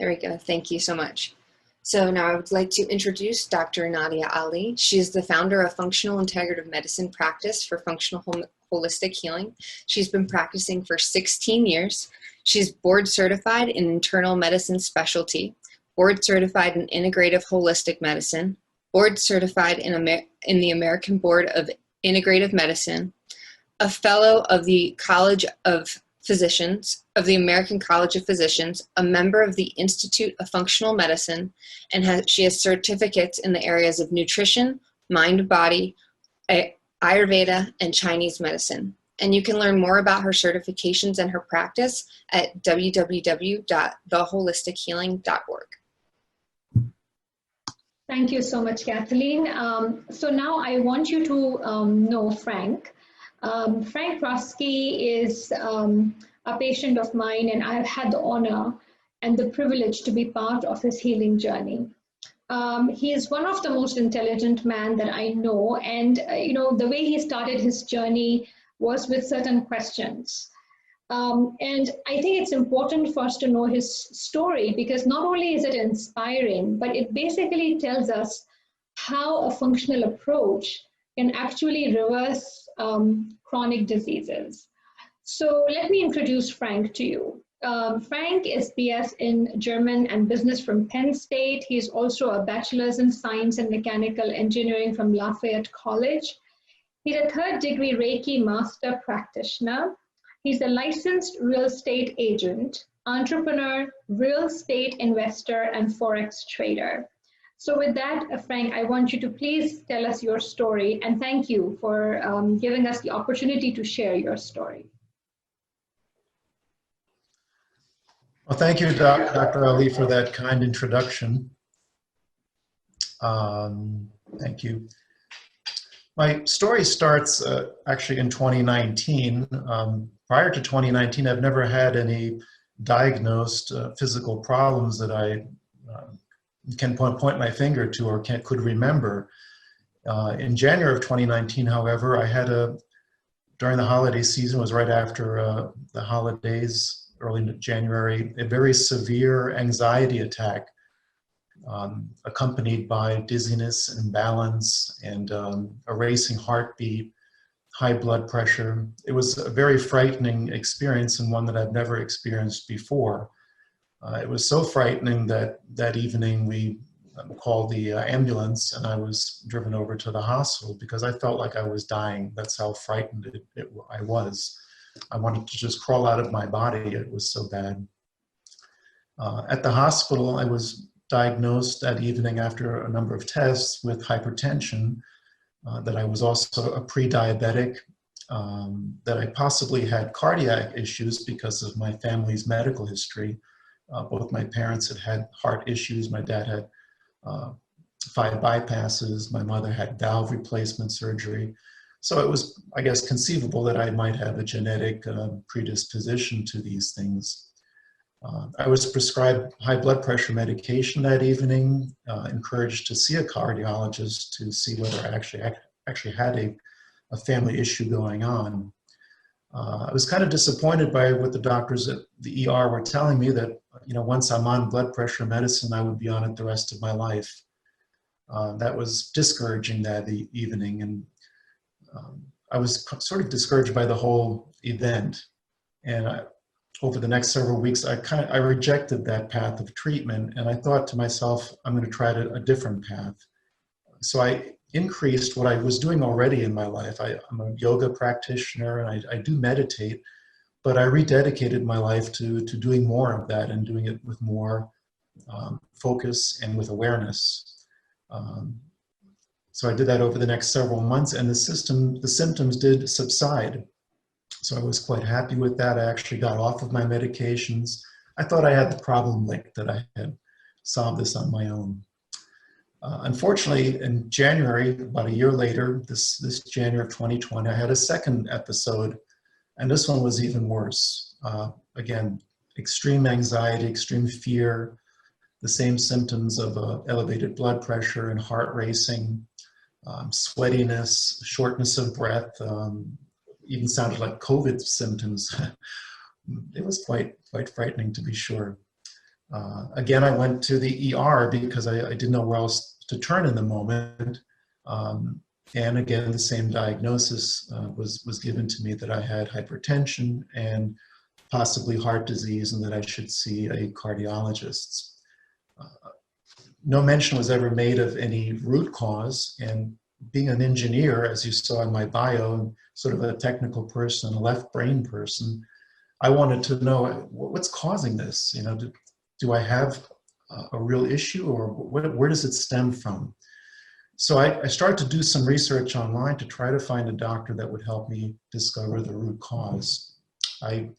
There we go. Thank you so much. So now I would like to introduce Dr. Nadia Ali. She is the founder of Functional Integrative Medicine Practice for Functional Holistic Healing. She's been practicing for 16 years. She's board certified in internal medicine specialty, board certified in integrative holistic medicine, board certified in the American Board of Integrative Medicine, a fellow of the College of Physicians, of the American College of Physicians, a member of the Institute of Functional Medicine, and she has certificates in the areas of nutrition, mind-body, Ayurveda, and Chinese medicine. And you can learn more about her certifications and her practice at www.theholistichealing.org. Thank you so much, Kathleen. So now I want you to know Frank. Frank Roski is a patient of mine, and I've had the honor and the privilege to be part of his healing journey. He is one of the most intelligent men that I know, and the way he started his journey was with certain questions. And I think it's important for us to know his story, because not only is it inspiring, but it basically tells us how a functional approach can actually reverse chronic diseases. So let me introduce Frank to you. Frank is BS in German and Business from Penn State. He is also a Bachelor's in Science and Mechanical Engineering from Lafayette College. He's a third degree Reiki Master Practitioner. He's a licensed real estate agent, entrepreneur, real estate investor, and Forex trader. So with that, Frank, I want you to please tell us your story, and thank you for giving us the opportunity to share your story. Well, thank you, Dr. Ali, for that kind introduction. Thank you. My story starts actually in 2019. Prior to 2019, I've never had any diagnosed physical problems that I can point my finger to or could remember. In January of 2019, however, I had during the holiday season, was right after the holidays, early January, a very severe anxiety attack, accompanied by dizziness, imbalance, and a racing heartbeat, high blood pressure. It was a very frightening experience, and one that I've never experienced before. It was so frightening that that evening we called the ambulance, and I was driven over to the hospital because I felt like I was dying. That's how frightened I was. I wanted to just crawl out of my body. It was so bad. At the hospital, I was diagnosed that evening after a number of tests with hypertension, that I was also a pre-diabetic, that I possibly had cardiac issues because of my family's medical history. Both my parents had had heart issues. My dad had 5 bypasses. My mother had valve replacement surgery. So it was, I guess, conceivable that I might have a genetic predisposition to these things. I was prescribed high blood pressure medication that evening, encouraged to see a cardiologist to see whether I actually had a family issue going on. I was kind of disappointed by what the doctors at the ER were telling me, that once I'm on blood pressure medicine, I would be on it the rest of my life. That was discouraging that evening, and I was sort of discouraged by the whole event. And over the next several weeks, I rejected that path of treatment, and I thought to myself, I'm going to try a different path. So I increased what I was doing already in my life. I'm a yoga practitioner, and I do meditate, but I rededicated my life to doing more of that and doing it with more focus and with awareness. So I did that over the next several months, and the symptoms did subside. So I was quite happy with that. I actually got off of my medications. I thought I had the problem licked, that I had solved this on my own. Unfortunately, in January, about a year later, this January of 2020, I had a second episode, and this one was even worse. Again, extreme anxiety, extreme fear, the same symptoms of elevated blood pressure and heart racing, sweatiness, shortness of breath, even sounded like COVID symptoms. It was quite frightening, to be sure. Again, I went to the ER because I didn't know where else to turn in the moment. And again, the same diagnosis was given to me, that I had hypertension and possibly heart disease, and that I should see a cardiologist. No mention was ever made of any root cause, and being an engineer, as you saw in my bio, and sort of a technical person, a left brain person, I wanted to know what's causing this. You know, do I have a real issue, or where does it stem from? So I started to do some research online to try to find a doctor that would help me discover the root cause. I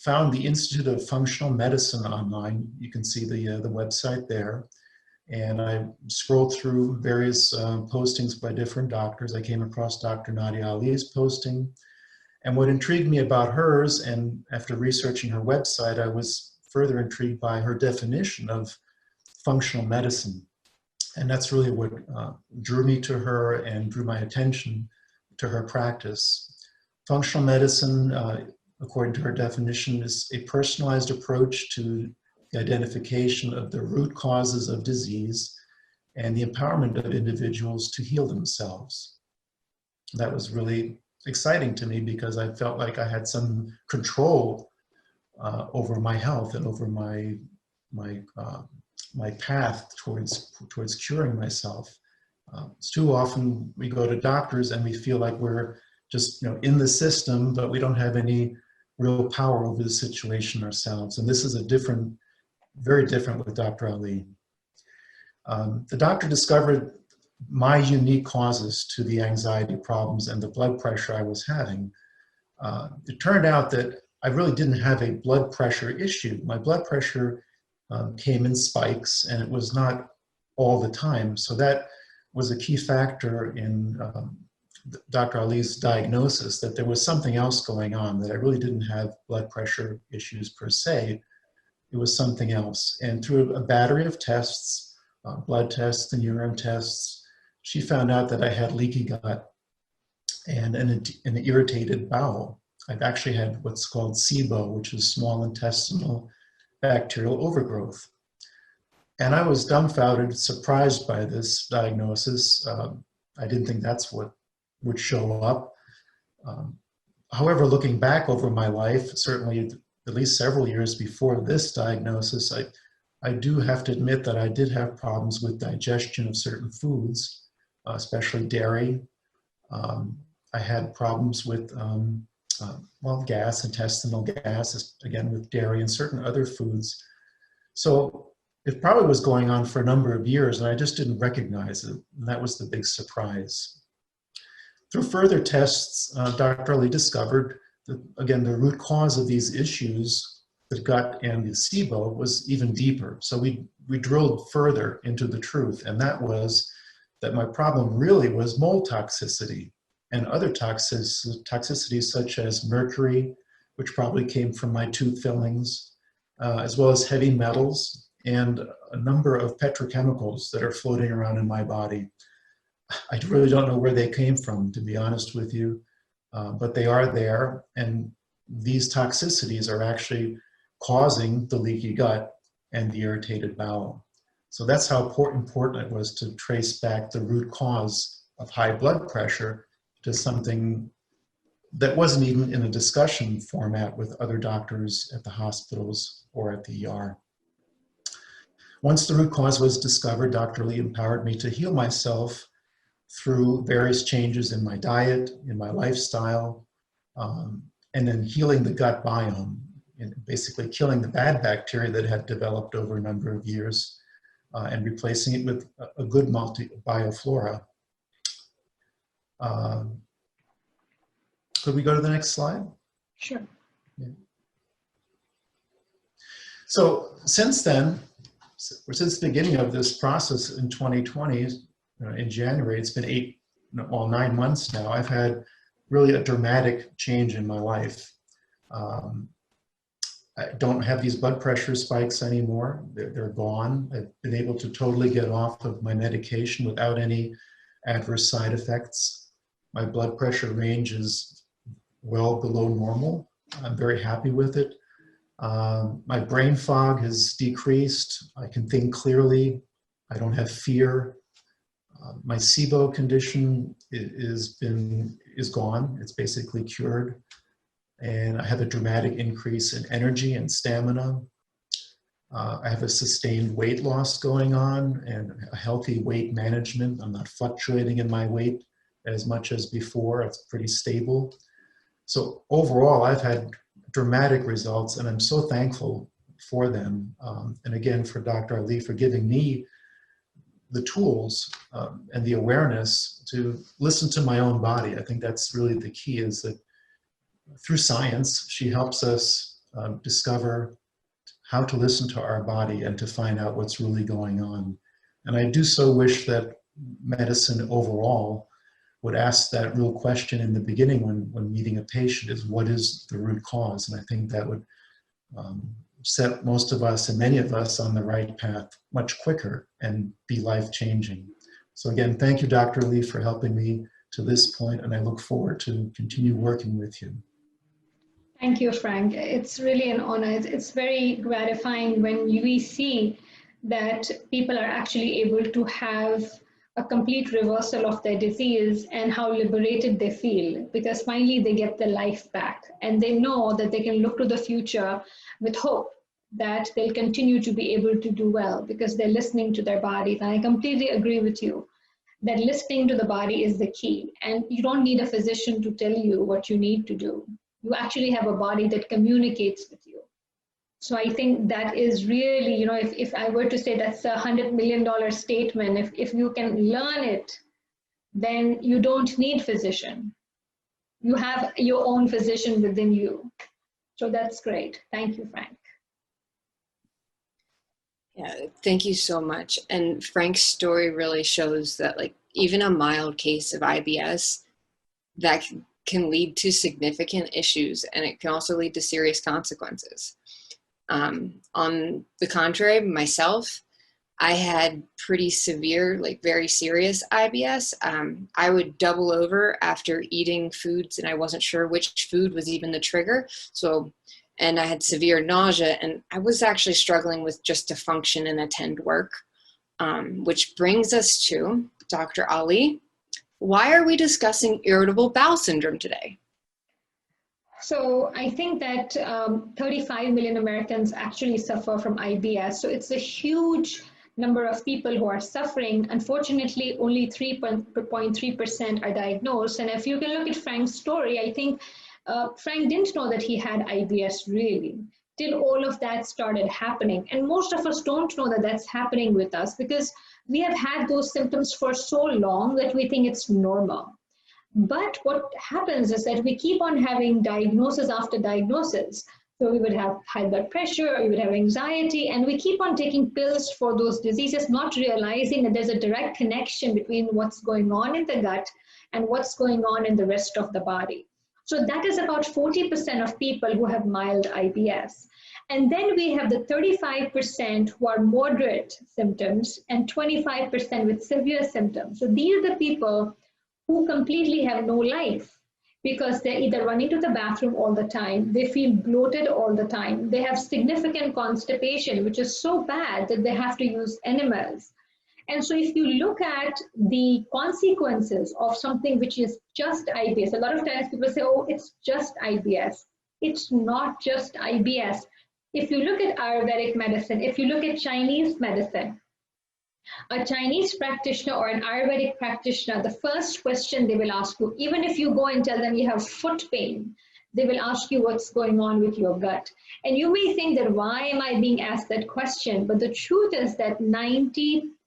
found the Institute of Functional Medicine online. You can see the website there. And I scrolled through various postings by different doctors. I came across Dr. Nadia Ali's posting. And what intrigued me about hers, and after researching her website, I was further intrigued by her definition of functional medicine. And that's really what drew me to her and drew my attention to her practice. Functional medicine, according to her definition, is a personalized approach to the identification of the root causes of disease and the empowerment of individuals to heal themselves. That was really exciting to me because I felt like I had some control over my health and over my path towards curing myself. It's too often we go to doctors and we feel like we're just, you know, in the system, but we don't have any real power over the situation ourselves. And this is very different with Dr. Ali. The doctor discovered my unique causes to the anxiety problems and the blood pressure I was having. It turned out that I really didn't have a blood pressure issue. My blood pressure came in spikes, and it was not all the time. So that was a key factor in Dr. Ali's diagnosis, that there was something else going on, that I really didn't have blood pressure issues per se. It was something else. And through a battery of tests, blood tests and urine tests, she found out that I had leaky gut and an irritated bowel. I've actually had what's called SIBO, which is small intestinal bacterial overgrowth. And I was dumbfounded, surprised by this diagnosis. I didn't think that's what would show up. However, looking back over my life, certainly at least several years before this diagnosis, I do have to admit that I did have problems with digestion of certain foods, especially dairy. I had problems with gas, intestinal gas, again with dairy and certain other foods. So it probably was going on for a number of years, and I just didn't recognize it. And that was the big surprise. Through further tests, Dr. Ali discovered that, again, the root cause of these issues, the gut and the SIBO, was even deeper. So we drilled further into the truth, and that was that my problem really was mold toxicity and other toxicities such as mercury, which probably came from my tooth fillings, as well as heavy metals and a number of petrochemicals that are floating around in my body. I really don't know where they came from, to be honest with you, but they are there, and these toxicities are actually causing the leaky gut and the irritated bowel. So that's how important it was to trace back the root cause of high blood pressure to something that wasn't even in a discussion format with other doctors at the hospitals or at the ER. Once the root cause was discovered, Dr. Ali empowered me to heal myself through various changes in my diet, in my lifestyle, and then healing the gut biome, and basically killing the bad bacteria that had developed over a number of years and replacing it with a good bioflora. Could we go to the next slide? Sure. Yeah. So since then, since the beginning of this process in 2020, in January, it's been 9 months now, I've had really a dramatic change in my life. I don't have these blood pressure spikes anymore. They're gone. I've been able to totally get off of my medication without any adverse side effects. My blood pressure range is well below normal. I'm very happy with it. My brain fog has decreased. I can think clearly. I don't have fear. My SIBO condition is gone. It's basically cured. And I have a dramatic increase in energy and stamina. I have a sustained weight loss going on and a healthy weight management. I'm not fluctuating in my weight as much as before. It's pretty stable. So overall, I've had dramatic results, and I'm so thankful for them. And again, for Dr. Ali for giving me the tools and the awareness to listen to my own body. I think that's really the key, is that through science, she helps us discover how to listen to our body and to find out what's really going on. And I do so wish that medicine overall would ask that real question in the beginning when meeting a patient, is what is the root cause? And I think that would set most of us and many of us on the right path much quicker and be life-changing. So again, thank you, Dr. Lee, for helping me to this point, and I look forward to continue working with you. Thank you, Frank. It's really an honor. It's very gratifying when we see that people are actually able to have a complete reversal of their disease and how liberated they feel, because finally they get their life back and they know that they can look to the future with hope that they'll continue to be able to do well because they're listening to their bodies. And I completely agree with you that listening to the body is the key, and you don't need a physician to tell you what you need to do. You actually have a body that communicates with you. So I think that is really, you know, if I were to say that's $100 million statement, if you can learn it, then you don't need physician. You have your own physician within you. So that's great. Thank you, Frank. Yeah, thank you so much. And Frank's story really shows that, like, even a mild case of IBS that can lead to significant issues, and it can also lead to serious consequences. On the contrary, myself, I had pretty severe, like very serious IBS. I would double over after eating foods, and I wasn't sure which food was even the trigger. And I had severe nausea, and I was actually struggling with just to function and attend work, which brings us to Dr. Ali. Why are we discussing irritable bowel syndrome today? So I think that 35 million Americans actually suffer from IBS. So it's a huge number of people who are suffering. Unfortunately, only 3.3% are diagnosed. And if you can look at Frank's story, I think Frank didn't know that he had IBS really, till all of that started happening. And most of us don't know that that's happening with us because we have had those symptoms for so long that we think it's normal. But what happens is that we keep on having diagnosis after diagnosis. So we would have high blood pressure, we would have anxiety, and we keep on taking pills for those diseases, not realizing that there's a direct connection between what's going on in the gut and what's going on in the rest of the body. So that is about 40% of people who have mild IBS. And then we have the 35% who are moderate symptoms and 25% with severe symptoms. So these are the people who completely have no life because they're either running to the bathroom all the time, they feel bloated all the time, they have significant constipation, which is so bad that they have to use enemas. And so if you look at the consequences of something which is just IBS, a lot of times people say, oh, it's just IBS. It's not just IBS. If you look at Ayurvedic medicine, if you look at Chinese medicine, a Chinese practitioner or an Ayurvedic practitioner, the first question they will ask you, even if you go and tell them you have foot pain, they will ask you what's going on with your gut. And you may think that why am I being asked that question? But the truth is that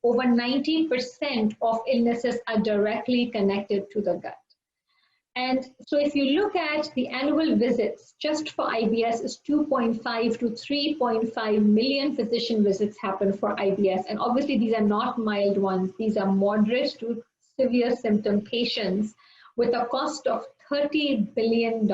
over 90% of illnesses are directly connected to the gut. And so if you look at the annual visits, just for IBS is 2.5 to 3.5 million physician visits happen for IBS. And obviously these are not mild ones. These are moderate to severe symptom patients with a cost of $30 billion.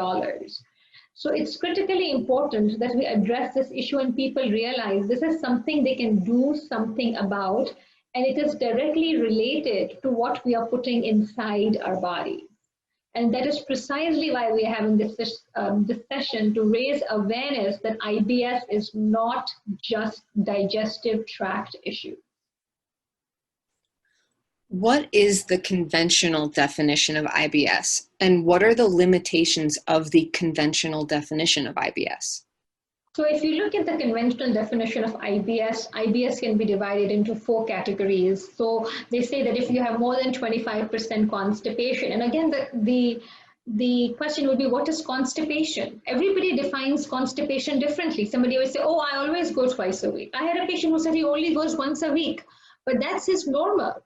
So it's critically important that we address this issue and people realize this is something they can do something about, and it is directly related to what we are putting inside our body. And that is precisely why we're having this session, to raise awareness that IBS is not just digestive tract issue. What is the conventional definition of IBS, and what are the limitations of the conventional definition of IBS? So if you look at the conventional definition of IBS, IBS can be divided into 4 categories. So they say that if you have more than 25% constipation, and again, the question would be, what is constipation? Everybody defines constipation differently. Somebody will say, oh, I always go twice a week. I had a patient who said he only goes once a week, but that's his normal.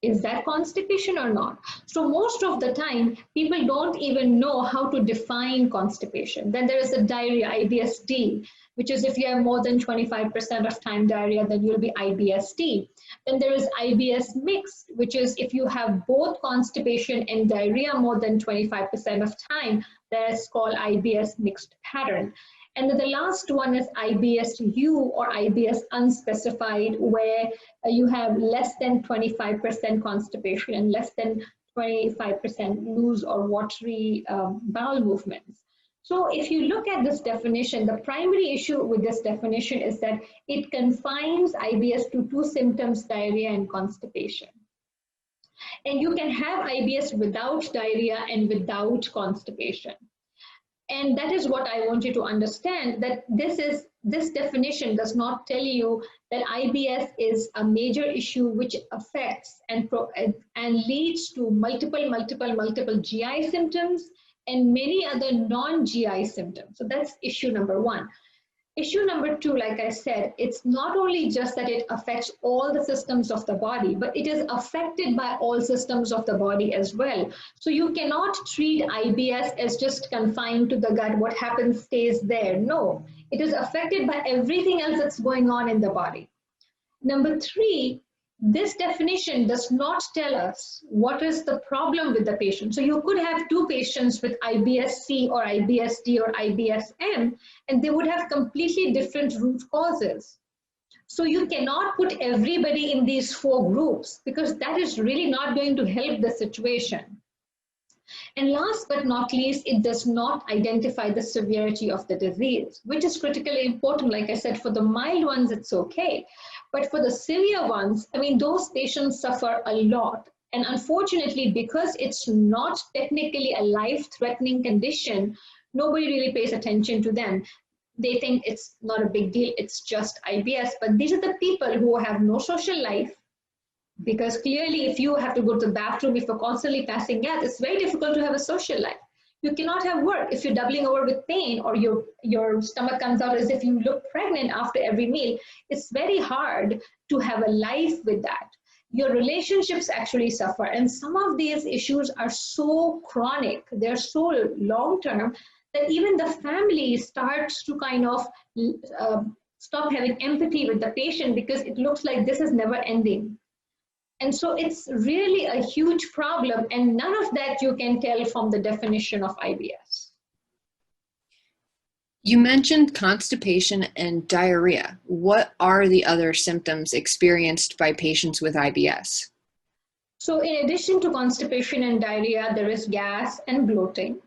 Is that constipation or not? So most of the time, people don't even know how to define constipation. Then there is a diarrhea, IBS-D, which is if you have more than 25% of time diarrhea, then you'll be IBS-D. Then there is IBS mixed, which is if you have both constipation and diarrhea more than 25% of time, that's called IBS mixed pattern. And then the last one is IBS-U or IBS unspecified, where you have less than 25% constipation and less than 25% loose or watery bowel movements. So if you look at this definition, the primary issue with this definition is that it confines IBS to 2 symptoms, diarrhea and constipation. And you can have IBS without diarrhea and without constipation. And that is what I want you to understand, that this definition does not tell you that IBS is a major issue which affects and leads to multiple GI symptoms and many other non-GI symptoms. So that's issue number 1. Issue number 2, like I said, it's not only just that it affects all the systems of the body, but it is affected by all systems of the body as well. So you cannot treat IBS as just confined to the gut. What happens stays there. No, it is affected by everything else that's going on in the body. Number 3, this definition does not tell us what is the problem with the patient. So you could have 2 patients with IBS-C or IBS-D or IBS-M, and they would have completely different root causes. So you cannot put everybody in these 4 groups, because that is really not going to help the situation. And last but not least, it does not identify the severity of the disease, which is critically important. Like I said, for the mild ones, it's okay. But for the severe ones, I mean, those patients suffer a lot. And unfortunately, because it's not technically a life-threatening condition, nobody really pays attention to them. They think it's not a big deal, it's just IBS. But these are the people who have no social life, because clearly if you have to go to the bathroom, if you're constantly passing out, it's very difficult to have a social life. You cannot have work if you're doubling over with pain, or your stomach comes out as if you look pregnant after every meal. It's very hard to have a life with that. Your relationships actually suffer, and some of these issues are so chronic, they're so long-term, that even the family starts to kind of stop having empathy with the patient, because it looks like this is never ending. And so it's really a huge problem, and none of that you can tell from the definition of IBS. You mentioned constipation and diarrhea. What are the other symptoms experienced by patients with IBS? So in addition to constipation and diarrhea, there is gas and bloating.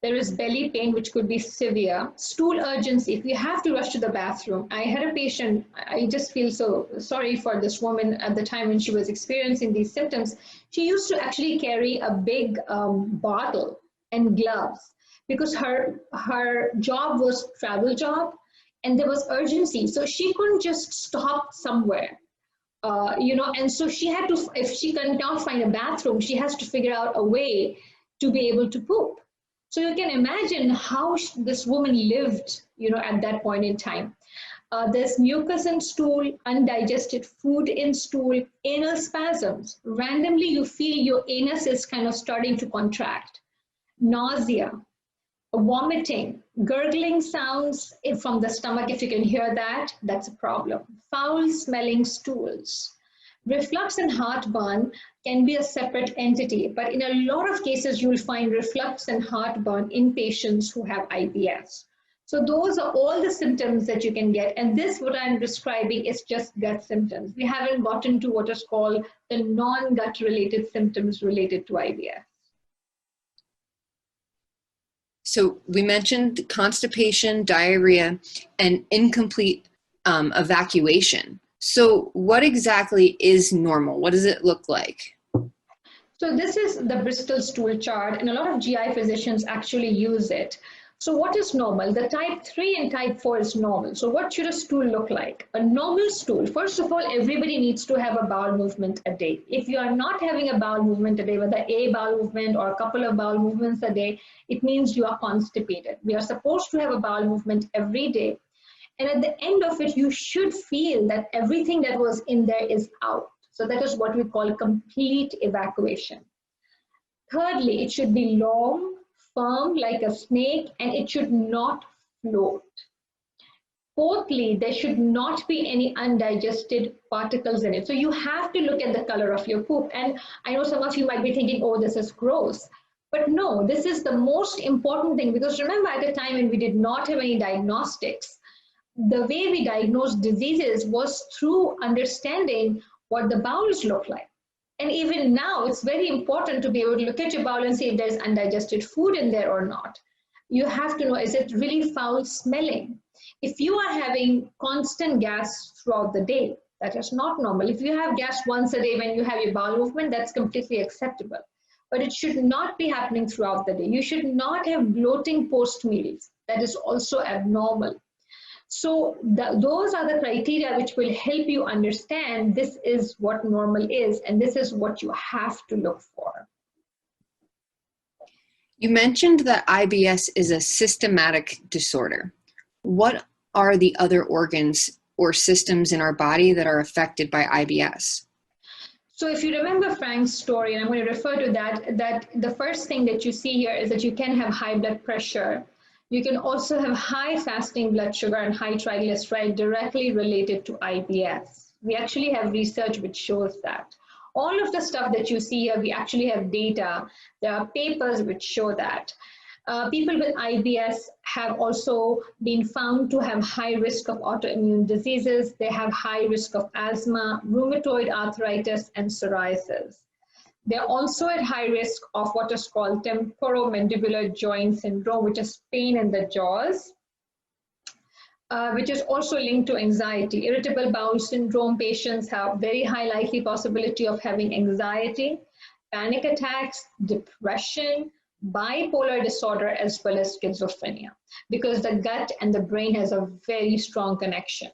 There is belly pain, which could be severe. Stool urgency, if you have to rush to the bathroom. I had a patient, I just feel so sorry for this woman at the time when she was experiencing these symptoms. She used to actually carry a big bottle and gloves, because her job was travel job and there was urgency. So she couldn't just stop somewhere, and so she had to, if she cannot find a bathroom, she has to figure out a way to be able to poop. So you can imagine how this woman lived, at that point in time. There's mucus in stool, undigested food in stool, anal spasms. Randomly, you feel your anus is kind of starting to contract. Nausea, vomiting, gurgling sounds from the stomach. If you can hear that, that's a problem. Foul smelling stools. Reflux and heartburn can be a separate entity, but in a lot of cases, you will find reflux and heartburn in patients who have IBS. So those are all the symptoms that you can get. And this, what I'm describing, is just gut symptoms. We haven't gotten to what is called the non-gut related symptoms related to IBS. So we mentioned constipation, diarrhea, and incomplete evacuation. So what exactly is normal? What does it look like? So this is the Bristol stool chart, and a lot of GI physicians actually use it. So what is normal? The type 3 and type 4 is normal. So what should a stool look like? A normal stool, first of all, everybody needs to have a bowel movement a day. If you are not having a bowel movement a day, whether a bowel movement or a couple of bowel movements a day, it means you are constipated. We are supposed to have a bowel movement every day. And at the end of it, you should feel that everything that was in there is out. So that is what we call complete evacuation. Thirdly, it should be long, firm like a snake, and it should not float. Fourthly, there should not be any undigested particles in it. So you have to look at the color of your poop. And I know some of you might be thinking, oh, this is gross. But no, this is the most important thing, because remember at the time when we did not have any diagnostics, the way we diagnosed diseases was through understanding what the bowels look like. And even now, it's very important to be able to look at your bowel and see if there's undigested food in there or not. You have to know, is it really foul smelling? If you are having constant gas throughout the day, that is not normal. If you have gas once a day when you have your bowel movement, that's completely acceptable. But it should not be happening throughout the day. You should not have bloating post meals. That is also abnormal. So those are the criteria which will help you understand this is what normal is, and this is what you have to look for. You mentioned that IBS is a systematic disorder. What are the other organs or systems in our body that are affected by IBS? So if you remember Frank's story, and I'm going to refer to that the first thing that you see here is that you can have high blood pressure. You can also have high fasting blood sugar and high triglyceride directly related to IBS. We actually have research which shows that. All of the stuff that you see here, we actually have data. There are papers which show that. People with IBS have also been found to have high risk of autoimmune diseases. They have high risk of asthma, rheumatoid arthritis, and psoriasis. They're also at high risk of what is called temporomandibular joint syndrome, which is pain in the jaws, which is also linked to anxiety. Irritable bowel syndrome patients have very high likely possibility of having anxiety, panic attacks, depression, bipolar disorder, as well as schizophrenia, because the gut and the brain has a very strong connection.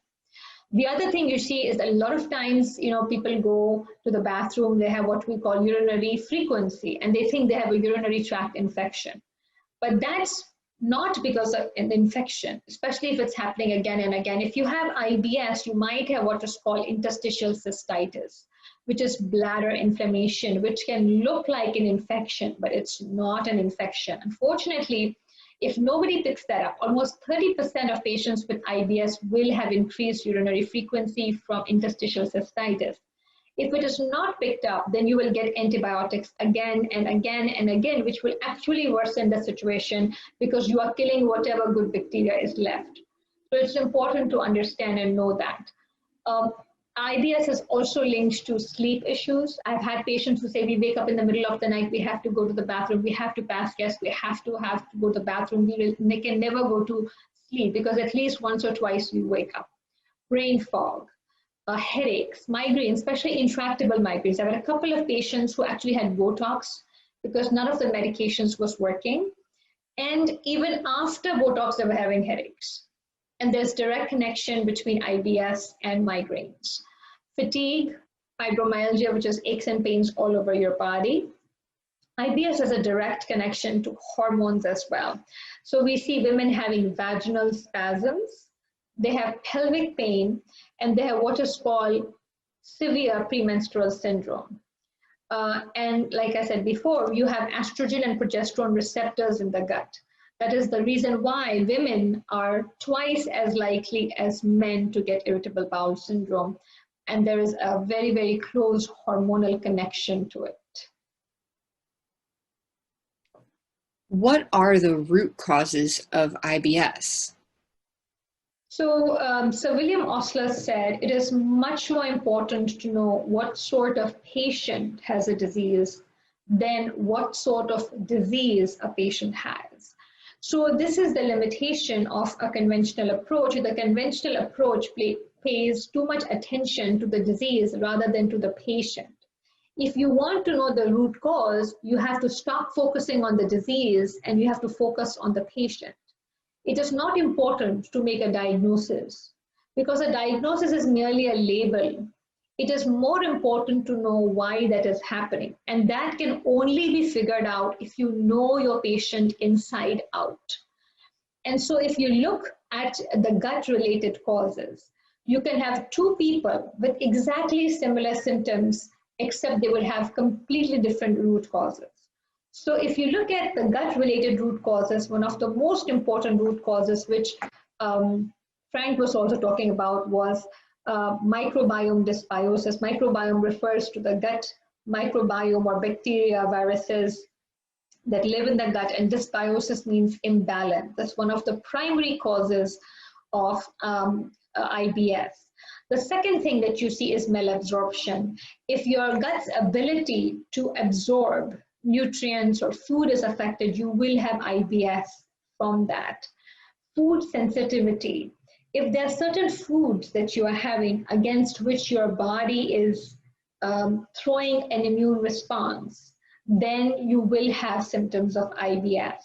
The other thing you see is that a lot of times, people go to the bathroom, they have what we call urinary frequency, and they think they have a urinary tract infection. But that's not because of an infection, especially if it's happening again and again. If you have IBS, you might have what is called interstitial cystitis, which is bladder inflammation, which can look like an infection, but it's not an infection. Unfortunately, if nobody picks that up, almost 30% of patients with IBS will have increased urinary frequency from interstitial cystitis. If it is not picked up, then you will get antibiotics again and again and again, which will actually worsen the situation because you are killing whatever good bacteria is left. So it's important to understand and know that. IBS is also linked to sleep issues. I've had patients who say, we wake up in the middle of the night, we have to go to the bathroom, we have to pass gas, we have to go to the bathroom. They can never go to sleep because at least once or twice we wake up. Brain fog, headaches, migraines, especially intractable migraines. I've had a couple of patients who actually had Botox because none of the medications was working. And even after Botox, they were having headaches. And there's direct connection between IBS and migraines. Fatigue, fibromyalgia, which is aches and pains all over your body. IBS has a direct connection to hormones as well. So we see women having vaginal spasms, they have pelvic pain, and they have what is called severe premenstrual syndrome. And like I said before, you have estrogen and progesterone receptors in the gut. That is the reason why women are twice as likely as men to get irritable bowel syndrome. And there is a very, very close hormonal connection to it. What are the root causes of IBS? So Sir William Osler said, it is much more important to know what sort of patient has a disease than what sort of disease a patient has. So this is the limitation of a conventional approach. The conventional approach pays too much attention to the disease rather than to the patient. If you want to know the root cause, you have to stop focusing on the disease and you have to focus on the patient. It is not important to make a diagnosis because a diagnosis is merely a label. It is more important to know why that is happening. And that can only be figured out if you know your patient inside out. And so if you look at the gut-related causes, you can have two people with exactly similar symptoms, except they will have completely different root causes. So if you look at the gut-related root causes, one of the most important root causes, which Frank was also talking about, was microbiome dysbiosis. Microbiome refers to the gut microbiome or bacteria, viruses that live in the gut, and dysbiosis means imbalance. That's one of the primary causes of IBS. The second thing that you see is malabsorption. If your gut's ability to absorb nutrients or food is affected, you will have IBS from that. Food sensitivity. If there are certain foods that you are having against which your body is throwing an immune response, then you will have symptoms of IBS.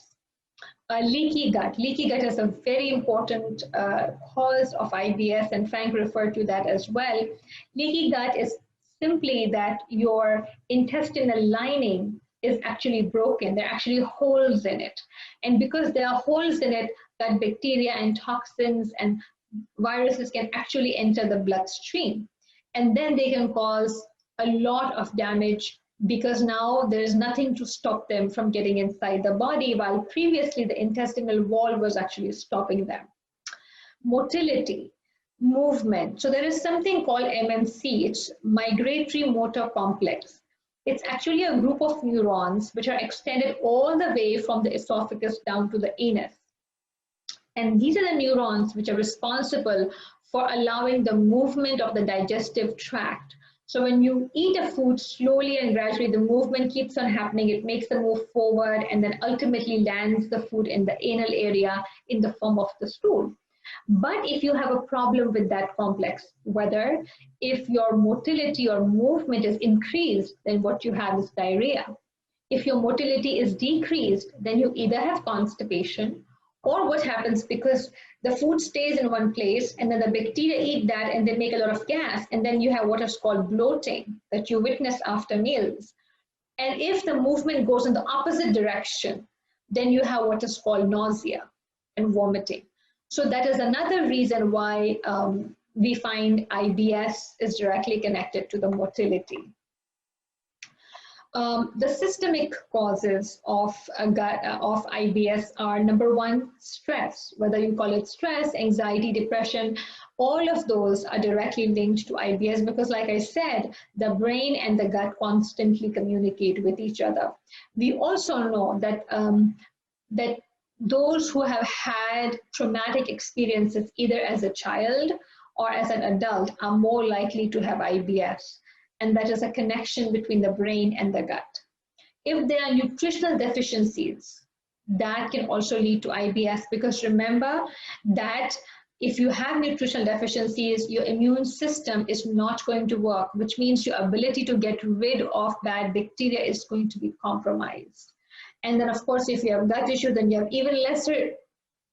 Leaky gut. Leaky gut is a very important cause of IBS, and Frank referred to that as well. Leaky gut is simply that your intestinal lining is actually broken. There are actually holes in it. And because there are holes in it, that bacteria and toxins and viruses can actually enter the bloodstream. And then they can cause a lot of damage because now there's nothing to stop them from getting inside the body, while previously the intestinal wall was actually stopping them. Motility, movement. So there is something called MMC, it's migratory motor complex. It's actually a group of neurons which are extended all the way from the esophagus down to the anus. And these are the neurons which are responsible for allowing the movement of the digestive tract. So when you eat a food, slowly and gradually the movement keeps on happening. It makes the move forward and then ultimately lands the food in the anal area in the form of the stool. But if you have a problem with that complex, whether if your motility or movement is increased, then what you have is diarrhea. If your motility is decreased, then you either have constipation, or what happens, because the food stays in one place and then the bacteria eat that and they make a lot of gas, and then you have what is called bloating that you witness after meals. And if the movement goes in the opposite direction, then you have what is called nausea and vomiting. So that is another reason why we find IBS is directly connected to the motility. The systemic causes of IBS are, number one, stress. Whether you call it stress, anxiety, depression, all of those are directly linked to IBS because, like I said, the brain and the gut constantly communicate with each other. We also know that, that those who have had traumatic experiences either as a child or as an adult are more likely to have IBS. And that is a connection between the brain and the gut. If there are nutritional deficiencies, that can also lead to IBS, because remember that if you have nutritional deficiencies, your immune system is not going to work, which means your ability to get rid of bad bacteria is going to be compromised. And then, of course, if you have gut issue, then you have even lesser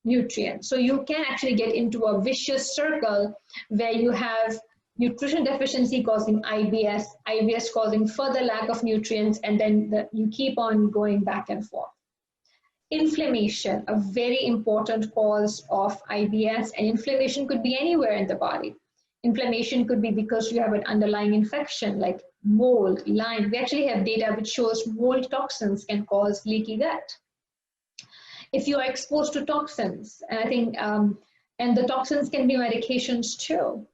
nutrients. So you can actually get into a vicious circle where you have nutrition deficiency causing IBS, IBS causing further lack of nutrients, and then you keep on going back and forth. Inflammation, a very important cause of IBS, and inflammation could be anywhere in the body. Inflammation could be because you have an underlying infection like mold, Lyme. We actually have data which shows mold toxins can cause leaky gut. If you are exposed to toxins, and I think, and the toxins can be medications too.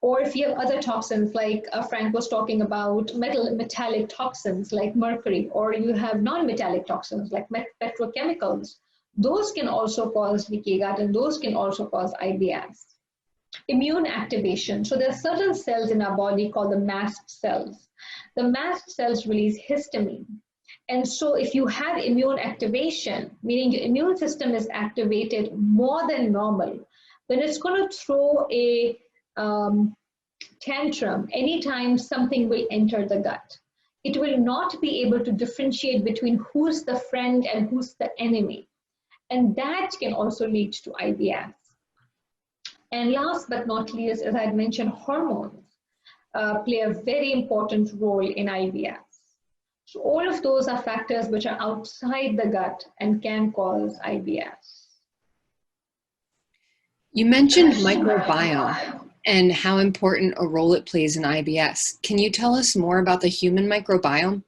Or if you have other toxins, like Frank was talking about, metallic toxins like mercury, or you have non-metallic toxins like petrochemicals, those can also cause leaky gut, and those can also cause IBS. Immune activation. So there are certain cells in our body called the mast cells. The mast cells release histamine. And so if you have immune activation, meaning your immune system is activated more than normal, then it's going to throw a tantrum anytime something will enter the gut. It will not be able to differentiate between who's the friend and who's the enemy. And that can also lead to IBS. And last but not least, as I had mentioned, hormones play a very important role in IBS. So all of those are factors which are outside the gut and can cause IBS. You mentioned microbiome and how important a role it plays in IBS. Can you tell us more about the human microbiome?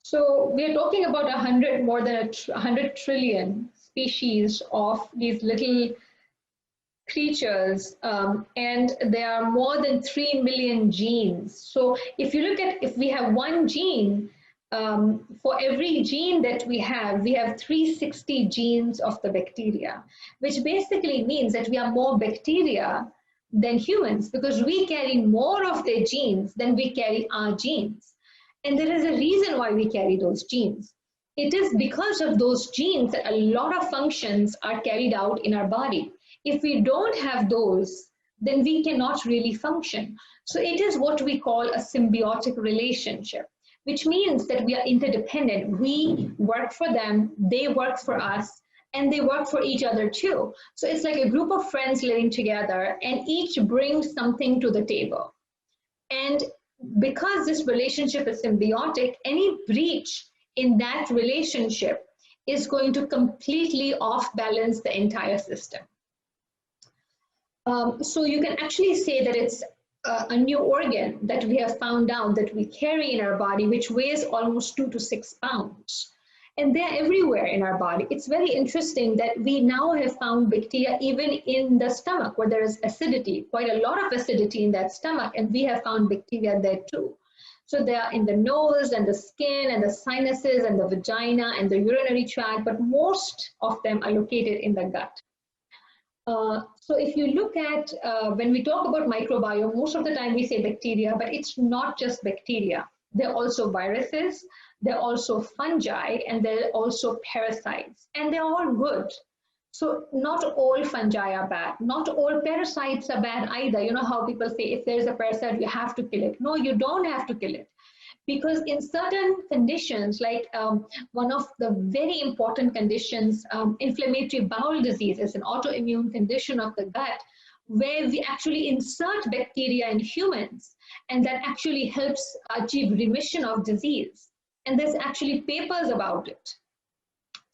So we're talking about more than 100 trillion species of these little creatures, and there are more than 3 million genes. So if you look at, if we have one gene, for every gene that we have 360 genes of the bacteria, which basically means that we are more bacteria than humans, because we carry more of their genes than we carry our genes. And there is a reason why we carry those genes. It is because of those genes that a lot of functions are carried out in our body. If we don't have those, then we cannot really function. So it is what we call a symbiotic relationship, which means that we are interdependent. We work for them, they work for us, and they work for each other too. So it's like a group of friends living together, and each brings something to the table. And because this relationship is symbiotic, any breach in that relationship is going to completely off-balance the entire system. So you can actually say that it's a new organ that we have found out that we carry in our body, which weighs almost 2 to 6 pounds. And they're everywhere in our body. It's very interesting that we now have found bacteria even in the stomach, where there is acidity, quite a lot of acidity in that stomach, and we have found bacteria there too. So they are in the nose and the skin and the sinuses and the vagina and the urinary tract, but most of them are located in the gut. So if you look at, when we talk about microbiome, most of the time we say bacteria, but it's not just bacteria. There are also viruses, there are also fungi, and there are also parasites, and they're all good. So not all fungi are bad, not all parasites are bad either. You know how people say, if there's a parasite, you have to kill it. No, you don't have to kill it. Because in certain conditions, like one of the very important conditions, inflammatory bowel disease is an autoimmune condition of the gut, where we actually insert bacteria in humans, and that actually helps achieve remission of disease. And there's actually papers about it.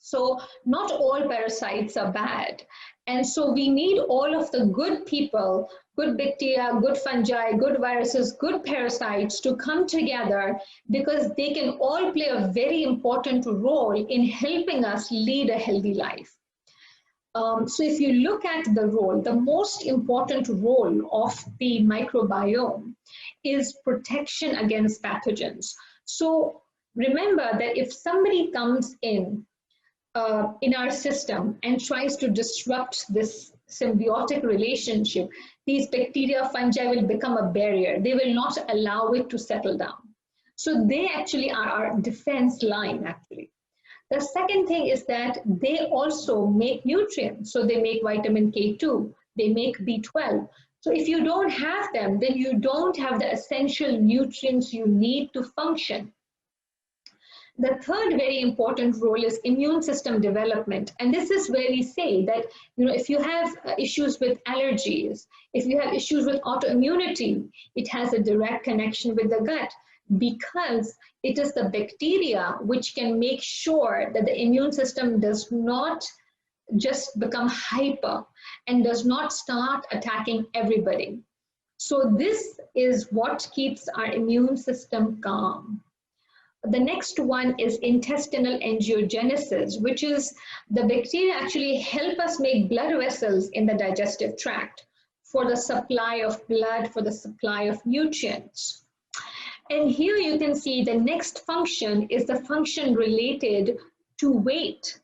So not all parasites are bad. And so we need all of the good people, good bacteria, good fungi, good viruses, good parasites to come together, because they can all play a very important role in helping us lead a healthy life. So if you look at the role, the most important role of the microbiome is protection against pathogens. So remember that if somebody comes in our system and tries to disrupt this symbiotic relationship, these bacteria, fungi will become a barrier. They will not allow it to settle down. So they actually are our defense line, actually. The second thing is that they also make nutrients. So they make vitamin K2, they make B12. So if you don't have them, then you don't have the essential nutrients you need to function. The third very important role is immune system development. And this is where we say that, you know, if you have issues with allergies, if you have issues with autoimmunity, it has a direct connection with the gut, because it is the bacteria which can make sure that the immune system does not just become hyper and does not start attacking everybody. So this is what keeps our immune system calm. The next one is intestinal angiogenesis, which is the bacteria actually help us make blood vessels in the digestive tract for the supply of blood, for the supply of nutrients. And here you can see the next function is the function related to weight,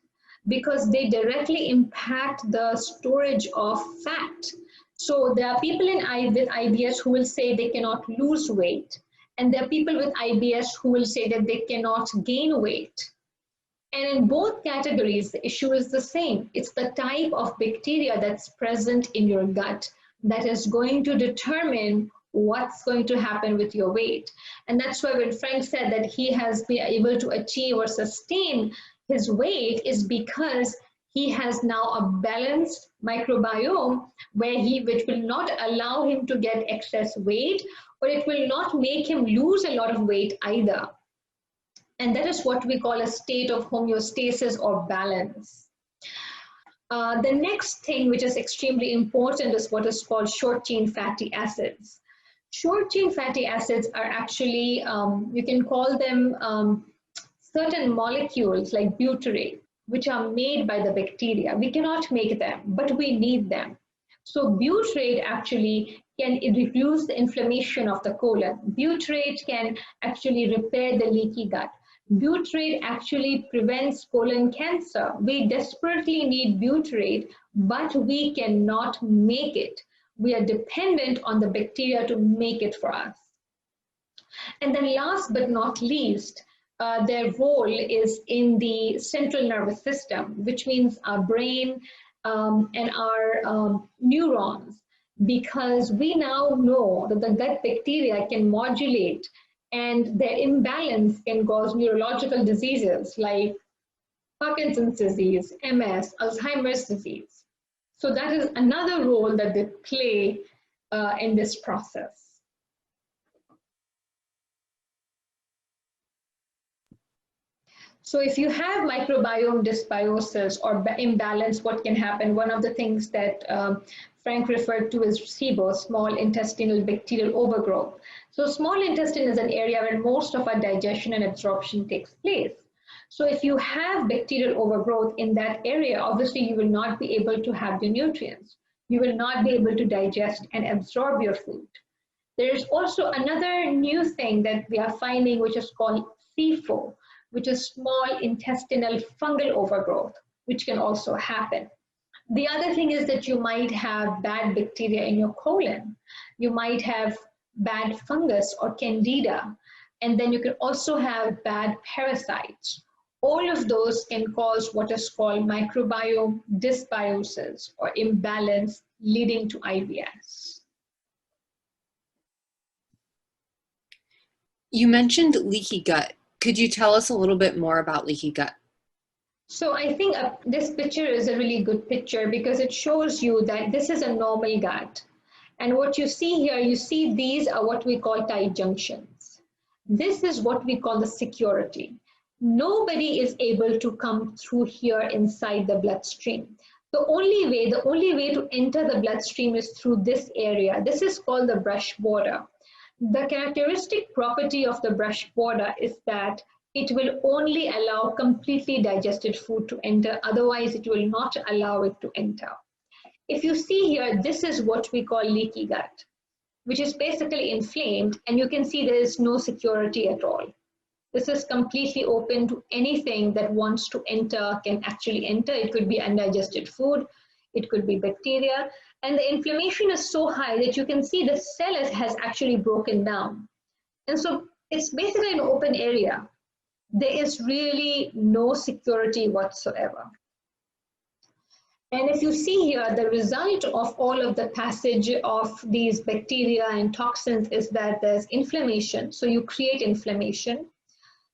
because they directly impact the storage of fat. So there are people with IBS who will say they cannot lose weight. And there are people with IBS who will say that they cannot gain weight. And in both categories, the issue is the same. It's the type of bacteria that's present in your gut that is going to determine what's going to happen with your weight. And that's why when Frank said that he has been able to achieve or sustain his weight is because he has now a balanced microbiome which will not allow him to get excess weight, or it will not make him lose a lot of weight either. And that is what we call a state of homeostasis or balance. The next thing which is extremely important is what is called short-chain fatty acids. Short-chain fatty acids are actually, you can call them certain molecules like butyrate, which are made by the bacteria. We cannot make them, but we need them. So butyrate actually can reduce the inflammation of the colon. Butyrate can actually repair the leaky gut. Butyrate actually prevents colon cancer. We desperately need butyrate, but we cannot make it. We are dependent on the bacteria to make it for us. And then last but not least, their role is in the central nervous system, which means our brain and our neurons, because we now know that the gut bacteria can modulate, and their imbalance can cause neurological diseases like Parkinson's disease, MS, Alzheimer's disease. So that is another role that they play in this process. So if you have microbiome dysbiosis or imbalance, what can happen? One of the things that Frank referred to is SIBO, small intestinal bacterial overgrowth. So small intestine is an area where most of our digestion and absorption takes place. So if you have bacterial overgrowth in that area, obviously you will not be able to have the nutrients. You will not be able to digest and absorb your food. There is also another new thing that we are finding, which is called SIFO, which is small intestinal fungal overgrowth, which can also happen. The other thing is that you might have bad bacteria in your colon. You might have bad fungus or candida, and then you can also have bad parasites. All of those can cause what is called microbiome dysbiosis or imbalance leading to IBS. You mentioned leaky gut. Could you tell us a little bit more about leaky gut? So I think this picture is a really good picture because it shows you that this is a normal gut. And what you see here, you see these are what we call tight junctions. This is what we call the security. Nobody is able to come through here inside the bloodstream. The only way to enter the bloodstream is through this area. This is called the brush border. The characteristic property of the brush border is that it will only allow completely digested food to enter, otherwise it will not allow it to enter. If you see here, this is what we call leaky gut, which is basically inflamed, and you can see there is no security at all. This is completely open to anything that wants to enter can actually enter. It could be undigested food, it could be bacteria, and the inflammation is so high that you can see the cell has actually broken down. And so it's basically an open area. There is really no security whatsoever. And if you see here, the result of all of the passage of these bacteria and toxins is that there's inflammation. So you create inflammation.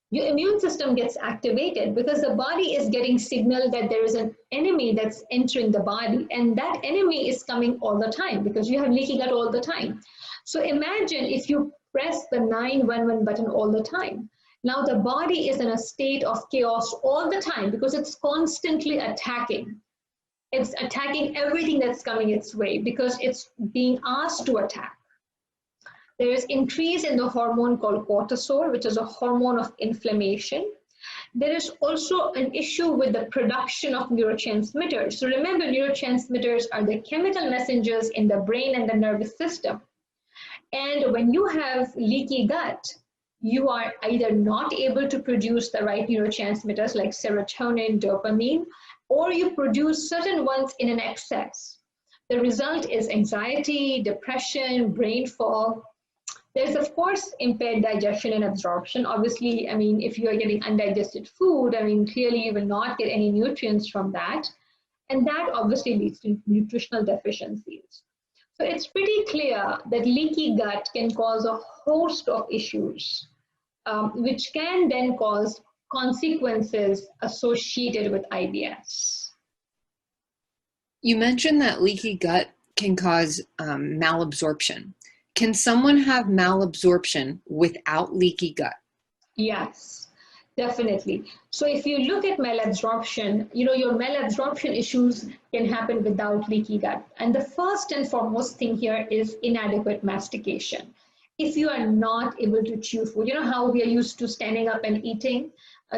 Your immune system gets activated because the body is getting signal that there is an enemy that's entering the body, and that enemy is coming all the time because you have leaky gut all the time. So imagine if you press the 911 button all the time. Now the body is in a state of chaos all the time because it's constantly attacking. It's attacking everything that's coming its way because it's being asked to attack. There is increase in the hormone called cortisol, which is a hormone of inflammation. There is also an issue with the production of neurotransmitters. So remember, neurotransmitters are the chemical messengers in the brain and the nervous system. And when you have leaky gut, you are either not able to produce the right neurotransmitters like serotonin, dopamine, or you produce certain ones in an excess. The result is anxiety, depression, brain fog. There's, of course, impaired digestion and absorption. Obviously, I mean, if you are getting undigested food, I mean, clearly you will not get any nutrients from that. And that obviously leads to nutritional deficiencies. So it's pretty clear that leaky gut can cause a host of issues, which can then cause consequences associated with IBS. You mentioned that leaky gut can cause malabsorption. Can someone have malabsorption without leaky gut? Yes, definitely. So if you look at malabsorption, you know, your malabsorption issues can happen without leaky gut. And the first and foremost thing here is inadequate mastication. If you are not able to chew food, you know how we are used to standing up and eating?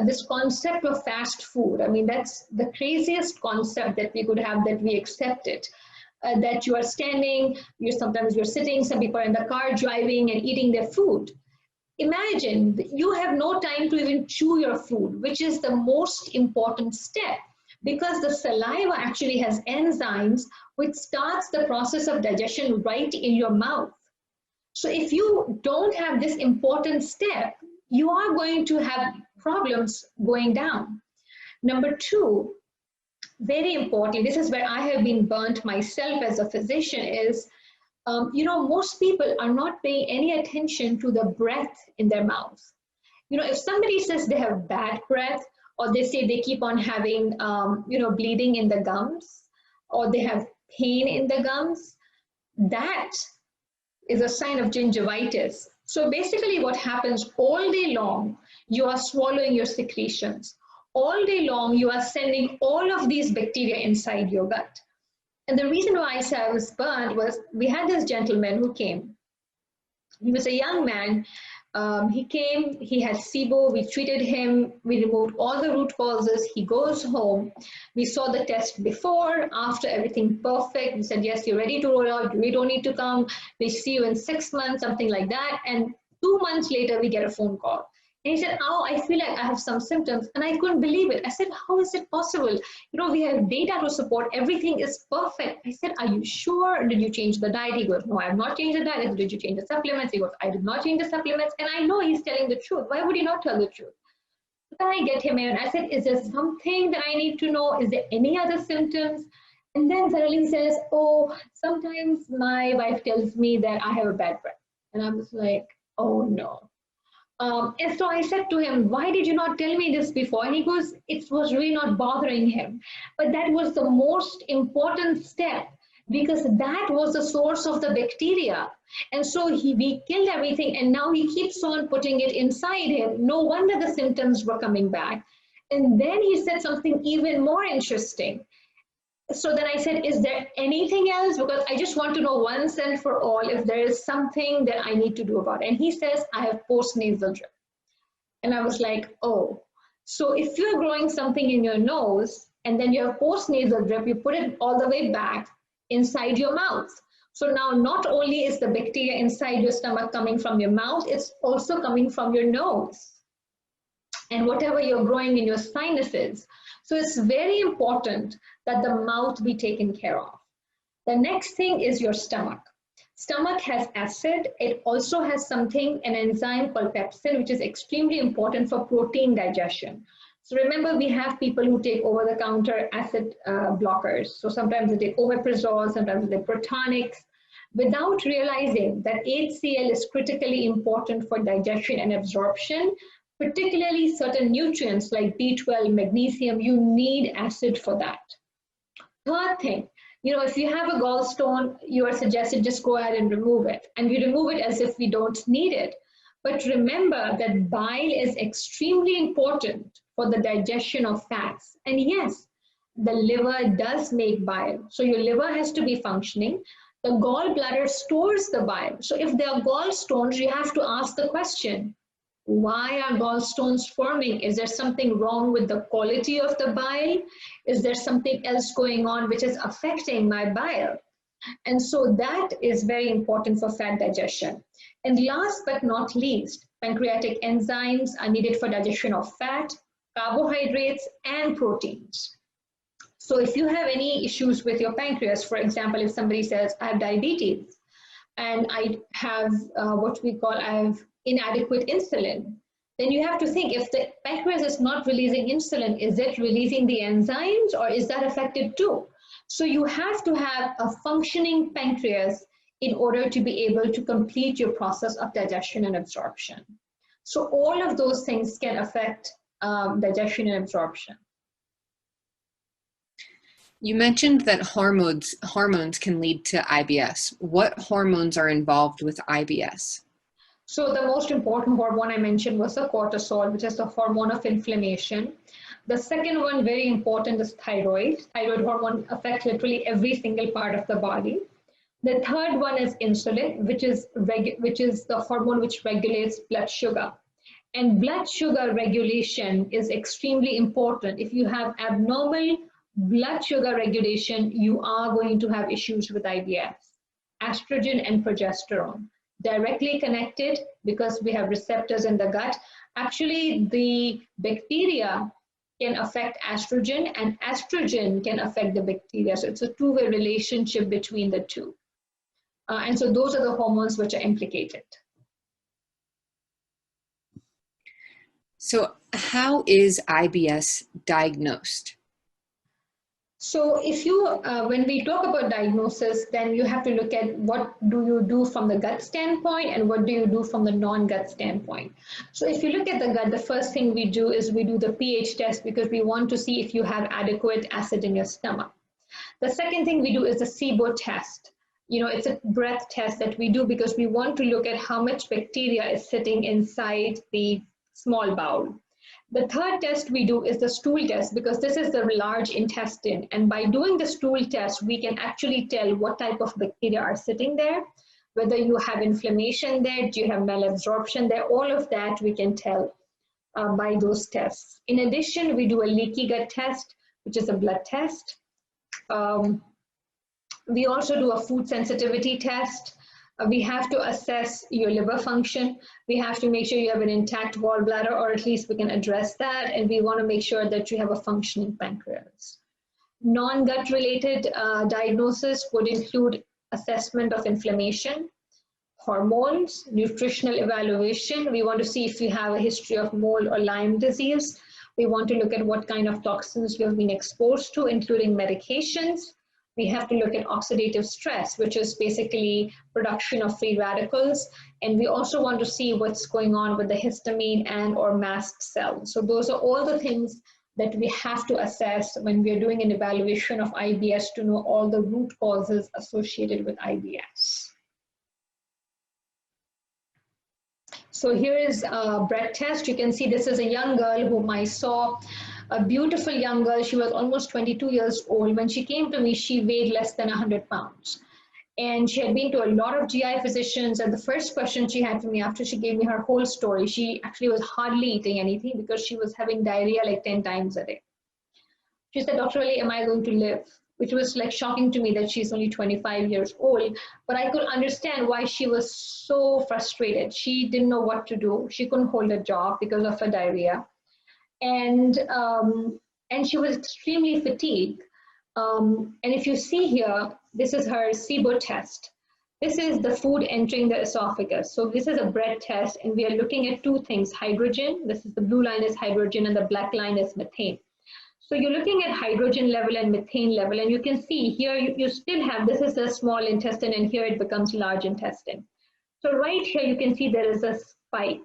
This concept of fast food, I mean, that's the craziest concept that we could have, that we accept it. That you are standing, sometimes you're sitting, some people are in the car driving and eating their food. Imagine you have no time to even chew your food, which is the most important step, because the saliva actually has enzymes which starts the process of digestion right in your mouth. So if you don't have this important step, you are going to have problems going down. Number two, very important, this is where I have been burnt myself as a physician, is you know, most people are not paying any attention to the breath in their mouth. You know, if somebody says they have bad breath, or they say they keep on having, you know, bleeding in the gums, or they have pain in the gums, that is a sign of gingivitis. So basically what happens, all day long, you are swallowing your secretions. All day long, you are sending all of these bacteria inside your gut. And the reason why I said I was burned was, we had this gentleman who came. He was a young man. He came, he had SIBO, we treated him, we removed all the root causes. He goes home. We saw the test before, after, everything perfect. We said, yes, you're ready to roll out, we don't need to come. We see you in 6 months, something like that. And 2 months later, we get a phone call. And he said, oh, I feel like I have some symptoms. And I couldn't believe it. I said, how is it possible? You know, we have data to support, everything is perfect. I said, are you sure? Did you change the diet? He goes, no, I have not changed the diet. Did you change the supplements? He goes, I did not change the supplements. And I know he's telling the truth. Why would he not tell the truth? Then I get him in. I said, is there something that I need to know? Is there any other symptoms? And then suddenly he says, oh, sometimes my wife tells me that I have a bad breath. And I was like, oh no. And so I said to him, why did you not tell me this before? And he goes, it was really not bothering him. But that was the most important step, because that was the source of the bacteria. And so we killed everything, and now he keeps on putting it inside him. No wonder the symptoms were coming back. And then he said something even more interesting. So then I said, is there anything else? Because I just want to know once and for all if there is something that I need to do about it. And he says, I have postnasal drip. And I was like, oh, so if you're growing something in your nose and then you have postnasal drip, you put it all the way back inside your mouth. So now not only is the bacteria inside your stomach coming from your mouth, it's also coming from your nose and whatever you're growing in your sinuses. So it's very important that the mouth be taken care of. The next thing is your stomach. Stomach has acid. It also has something, an enzyme called pepsin, which is extremely important for protein digestion. So remember, we have people who take over-the-counter acid blockers. So sometimes they take omeprazole, sometimes they take protonics, without realizing that HCl is critically important for digestion and absorption. Particularly certain nutrients like B12, magnesium, you need acid for that. Third thing, you know, if you have a gallstone, you are suggested just go ahead and remove it. And we remove it as if we don't need it. But remember that bile is extremely important for the digestion of fats. And yes, the liver does make bile. So your liver has to be functioning. The gallbladder stores the bile. So if there are gallstones, you have to ask the question, why are gallstones forming? Is there something wrong with the quality of the bile? Is there something else going on which is affecting my bile? And so that is very important for fat digestion. And last but not least, pancreatic enzymes are needed for digestion of fat, carbohydrates, and proteins. So if you have any issues with your pancreas, for example, if somebody says, I have diabetes, and I have I have inadequate insulin, then you have to think, if the pancreas is not releasing insulin, is it releasing the enzymes, or is that affected too? So you have to have a functioning pancreas in order to be able to complete your process of digestion and absorption. So all of those things can affect digestion and absorption. You mentioned that hormones can lead to IBS. What hormones are involved with IBS? So the most important hormone I mentioned was the cortisol, which is the hormone of inflammation. The second one, very important, is thyroid. Thyroid hormone affects literally every single part of the body. The third one is insulin, which is the hormone which regulates blood sugar. And blood sugar regulation is extremely important. If you have abnormal blood sugar regulation, you are going to have issues with IBS. Estrogen and progesterone, directly connected because we have receptors in the gut. Actually, the bacteria can affect estrogen, and estrogen can affect the bacteria. So it's a two-way relationship between the two. And so those are the hormones which are implicated. So how is IBS diagnosed? So if you, when we talk about diagnosis, then you have to look at what do you do from the gut standpoint and what do you do from the non-gut standpoint. So if you look at the gut, the first thing we do is we do the pH test because we want to see if you have adequate acid in your stomach. The second thing we do is the SIBO test. You know, it's a breath test that we do because we want to look at how much bacteria is sitting inside the small bowel. The third test we do is the stool test because this is the large intestine. And by doing the stool test, we can actually tell what type of bacteria are sitting there, whether you have inflammation there, do you have malabsorption there, all of that we can tell by those tests. In addition, we do a leaky gut test, which is a blood test. We also do a food sensitivity test. We have to assess your liver function. We have to make sure you have an intact gallbladder, or at least we can address that. And we want to make sure that you have a functioning pancreas. Non-gut related diagnosis would include assessment of inflammation, hormones, nutritional evaluation. We want to see if you have a history of mold or Lyme disease. We want to look at what kind of toxins you have been exposed to, including medications. We have to look at oxidative stress, which is basically production of free radicals. And we also want to see what's going on with the histamine and or mast cells. So those are all the things that we have to assess when we're doing an evaluation of IBS to know all the root causes associated with IBS. So here is a breath test. You can see this is a young girl whom I saw. A beautiful young girl. She was almost 22 years old. When she came to me, she weighed less than 100 pounds. And she had been to a lot of GI physicians. And the first question she had for me after she gave me her whole story, she actually was hardly eating anything because she was having diarrhea like 10 times a day. She said, Dr. Ali, am I going to live? Which was like shocking to me that she's only 25 years old. But I could understand why she was so frustrated. She didn't know what to do. She couldn't hold a job because of her diarrhea. And she was extremely fatigued. And if you see here, this is her SIBO test. This is the food entering the esophagus. So this is a breath test, and we are looking at two things, hydrogen. This is the blue line is hydrogen, and the black line is methane. So you're looking at hydrogen level and methane level, and you can see here you still have, this is the small intestine, and here it becomes large intestine. So right here you can see there is a spike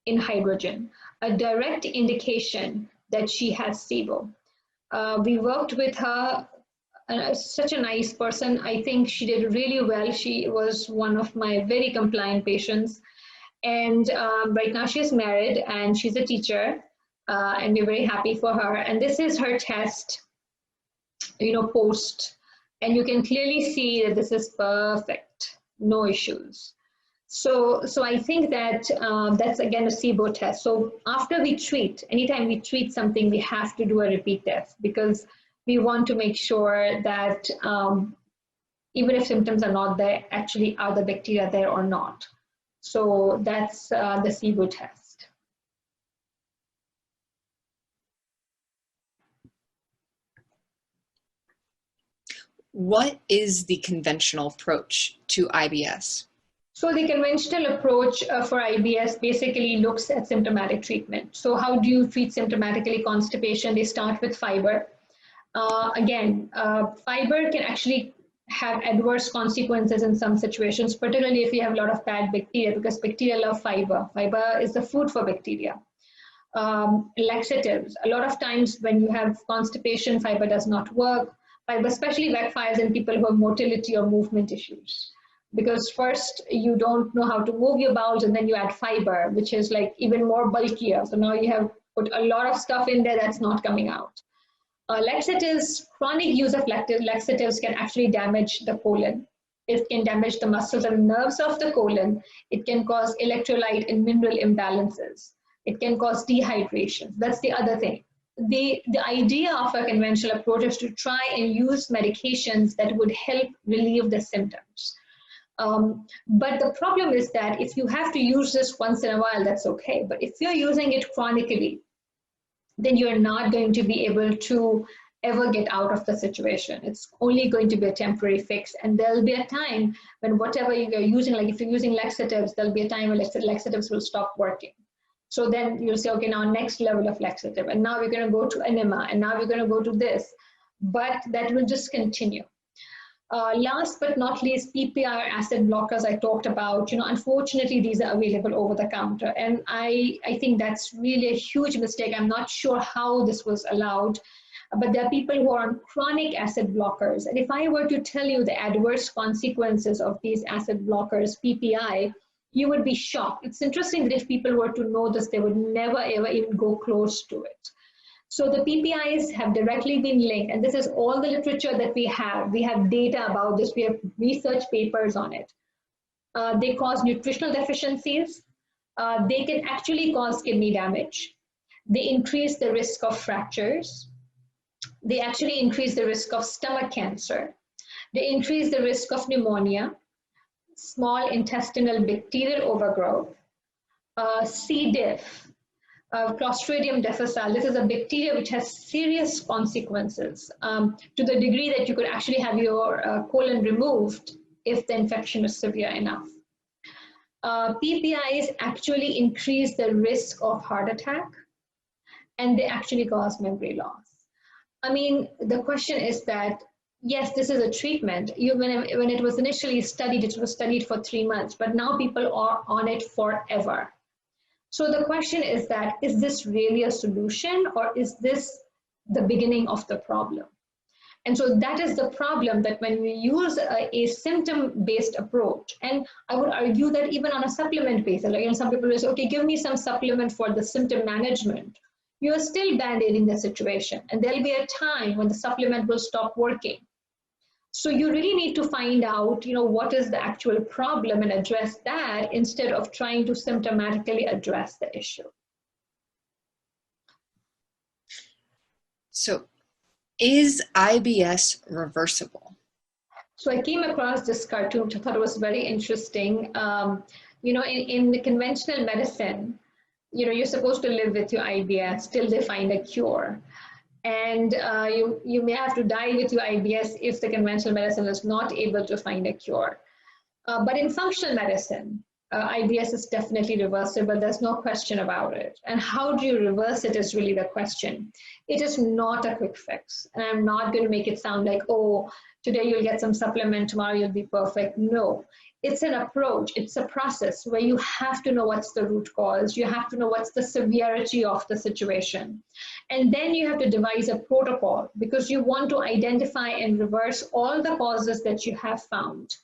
in hydrogen, a direct indication that she has SIBO. We worked with her, such a nice person. I think she did really well. She was one of my very compliant patients. And right now she's married and she's a teacher, and we're very happy for her. And this is her test, you know, post. And you can clearly see that this is perfect, no issues. So I think that that's again a SIBO test. So after we treat, anytime we treat something, we have to do a repeat test because we want to make sure that even if symptoms are not there, actually are the bacteria there or not. So that's the SIBO test. What is the conventional approach to IBS? So the conventional approach for IBS basically looks at symptomatic treatment. So how do you treat symptomatically constipation? They start with fiber. Fiber can actually have adverse consequences in some situations, particularly if you have a lot of bad bacteria, because bacteria love fiber. Fiber is the food for bacteria. Laxatives. A lot of times when you have constipation, fiber does not work. Fiber especially backfires in people who have motility or movement issues. Because first you don't know how to move your bowels, and then you add fiber, which is like even more bulkier. So now you have put a lot of stuff in there that's not coming out. Laxatives, chronic use of laxatives can actually damage the colon. It can damage the muscles and nerves of the colon. It can cause electrolyte and mineral imbalances. It can cause dehydration. That's the other thing. The idea of a conventional approach is to try and use medications that would help relieve the symptoms. But the problem is that if you have to use this once in a while, that's okay. But if you're using it chronically, then you're not going to be able to ever get out of the situation. It's only going to be a temporary fix. And there'll be a time when whatever you're using, like if you're using laxatives, there'll be a time when laxatives will stop working. So then you'll say, okay, now next level of laxative. And now we're going to go to enema. And now we're going to go to this. But that will just continue. Last but not least, PPI or acid blockers I talked about. Unfortunately, these are available over the counter. And I think that's really a huge mistake. I'm not sure how this was allowed, but there are people who are on chronic acid blockers. And if I were to tell you the adverse consequences of these acid blockers, PPI, you would be shocked. It's interesting that if people were to know this, they would never, ever even go close to it. So the PPIs have directly been linked, and this is all the literature that we have. We have data about this. We have research papers on it. They cause nutritional deficiencies. They can actually cause kidney damage. They increase the risk of fractures. They actually increase the risk of stomach cancer. They increase the risk of pneumonia, small intestinal bacterial overgrowth, C. diff, Clostridium difficile. This is a bacteria which has serious consequences to the degree that you could actually have your colon removed if the infection is severe enough. PPIs actually increase the risk of heart attack, and they actually cause memory loss. I mean, the question is that, yes, this is a treatment. When it was initially studied, it was studied for 3 months, but now people are on it forever. So the question is that, is this really a solution, or is this the beginning of the problem? And so that is the problem, that when we use a symptom-based approach, and I would argue that even on a supplement basis, like, some people will say, okay, give me some supplement for the symptom management. You are still band-aiding the situation, and there'll be a time when the supplement will stop working. So you really need to find out, what is the actual problem and address that instead of trying to symptomatically address the issue. So, is IBS reversible? So I came across this cartoon, which I thought was very interesting. In the conventional medicine, you're supposed to live with your IBS till they find a cure. And you may have to die with your IBS if the conventional medicine is not able to find a cure. But in functional medicine, IBS is definitely reversible. There's no question about it. And how do you reverse it is really the question. It is not a quick fix. And I'm not going to make it sound like, oh, today you'll get some supplement, tomorrow you'll be perfect. No. It's an approach, it's a process where you have to know what's the root cause, you have to know what's the severity of the situation. And then you have to devise a protocol, because you want to identify and reverse all the causes that you have found.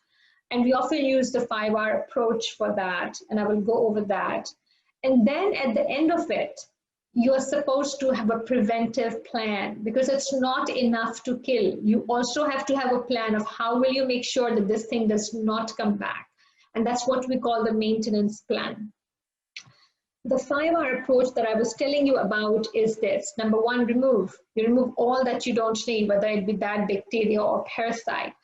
And we often use the 5R approach for that, and I will go over that. And then at the end of it, you are supposed to have a preventive plan, because it's not enough to kill. You also have to have a plan of how will you make sure that this thing does not come back. And that's what we call the maintenance plan. The 5R approach that I was telling you about is this. Number one, remove. You remove all that you don't need, whether it be bad bacteria or parasite.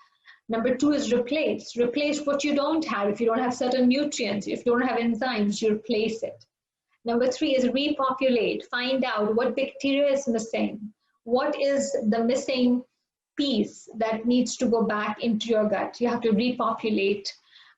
Number two is replace. Replace what you don't have. If you don't have certain nutrients, if you don't have enzymes, you replace it. Number three is repopulate. Find out what bacteria is missing. What is the missing piece that needs to go back into your gut. You have to repopulate,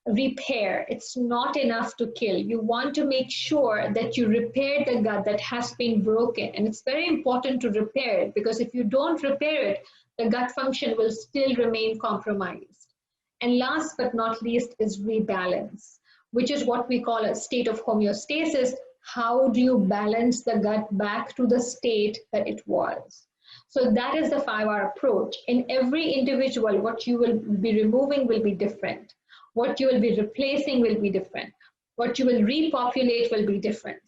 repair. It's not enough to kill. You want to make sure that you repair the gut that has been broken. And it's very important to repair it, because if you don't repair it, the gut function will still remain compromised. And last but not least is rebalance, which is what we call a state of homeostasis. How do you balance the gut back to the state that it was? So that is the 5R approach. In every individual, what you will be removing will be different. What you will be replacing will be different. What you will repopulate will be different.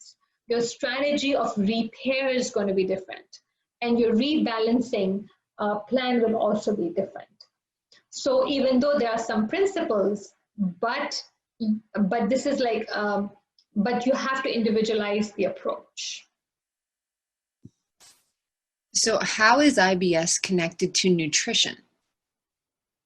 Your strategy of repair is going to be different. And your rebalancing plan will also be different. So even though there are some principles, but this is like, but you have to individualize the approach. So how is IBS connected to nutrition?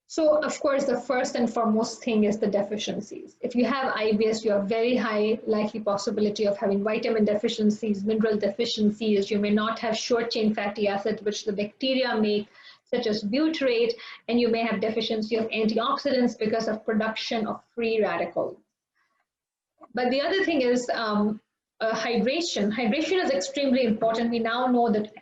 So of course, the first and foremost thing is the deficiencies. If you have IBS, you have very high likely possibility of having vitamin deficiencies, mineral deficiencies. You may not have short chain fatty acids, which the bacteria make, such as butyrate, and you may have deficiency of antioxidants because of production of free radicals. But the other thing is hydration. Hydration is extremely important. We now know that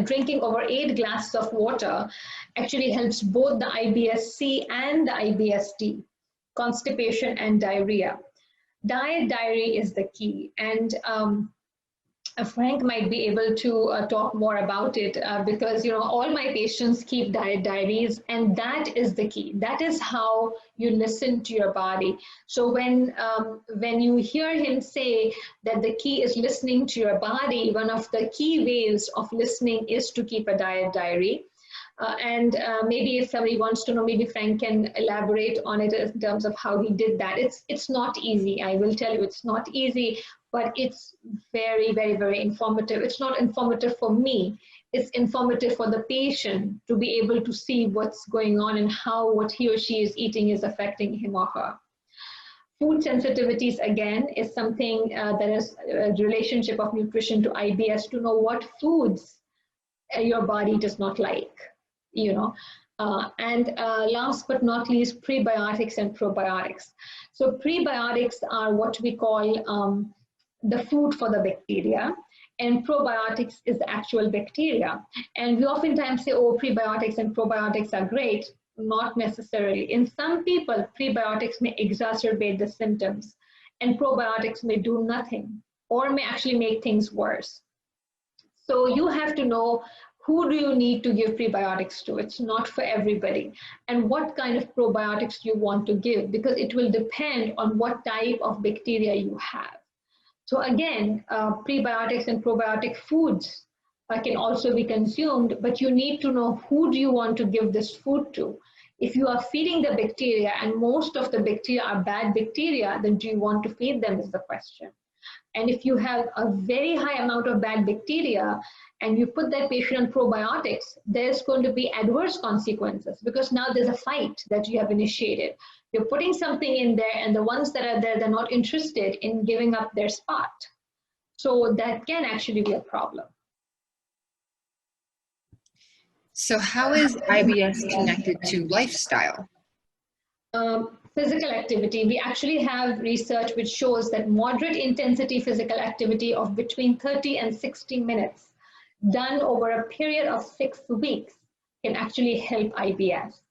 drinking over 8 glasses of water actually helps both the IBS-C and the IBS-D, constipation and diarrhea. Diarrhea is the key, and Frank might be able to talk more about it because all my patients keep diaries, and that is the key. That is how you listen to your body. So when you hear him say that the key is listening to your body, one of the key ways of listening is to keep a diary. Maybe if somebody wants to know, maybe Frank can elaborate on it in terms of how he did that. It's not easy. I will tell you, it's not easy, but it's very, very, very informative. It's not informative for me. It's informative for the patient to be able to see what's going on and how what he or she is eating is affecting him or her. Food sensitivities, again, is something that is a relationship of nutrition to IBS, to know what foods your body does not like. Last but not least, prebiotics and probiotics. So prebiotics are what we call the food for the bacteria, and probiotics is the actual bacteria. And we oftentimes say, oh, prebiotics and probiotics are great. Not necessarily. In some people, prebiotics may exacerbate the symptoms, and probiotics may do nothing or may actually make things worse. So you have to know, who do you need to give prebiotics to? It's not for everybody. And what kind of probiotics you want to give, because it will depend on what type of bacteria you have. So again, prebiotics and probiotic foods can also be consumed, but you need to know, who do you want to give this food to? If you are feeding the bacteria and most of the bacteria are bad bacteria, then do you want to feed them is the question. And if you have a very high amount of bad bacteria and you put that patient on probiotics, there's going to be adverse consequences, because now there's a fight that you have initiated. You're putting something in there, and the ones that are there, they're not interested in giving up their spot. So that can actually be a problem. So how is IBS connected to lifestyle? Physical activity. We actually have research which shows that moderate intensity physical activity of between 30 and 60 minutes done over a period of 6 weeks can actually help IBS.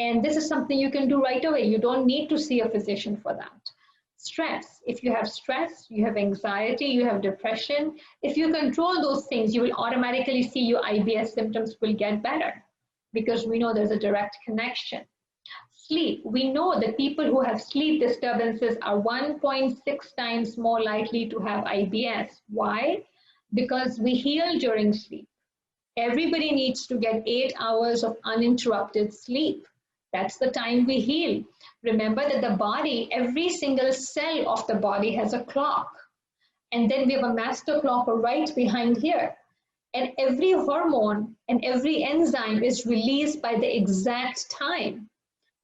And this is something you can do right away. You don't need to see a physician for that. Stress. If you have stress, you have anxiety, you have depression, if you control those things, you will automatically see your IBS symptoms will get better, because we know there's a direct connection. Sleep. We know that people who have sleep disturbances are 1.6 times more likely to have IBS. Why? Because we heal during sleep. Everybody needs to get 8 hours of uninterrupted sleep. That's the time we heal. Remember that the body, every single cell of the body has a clock. And then we have a master clock right behind here. And every hormone and every enzyme is released by the exact time.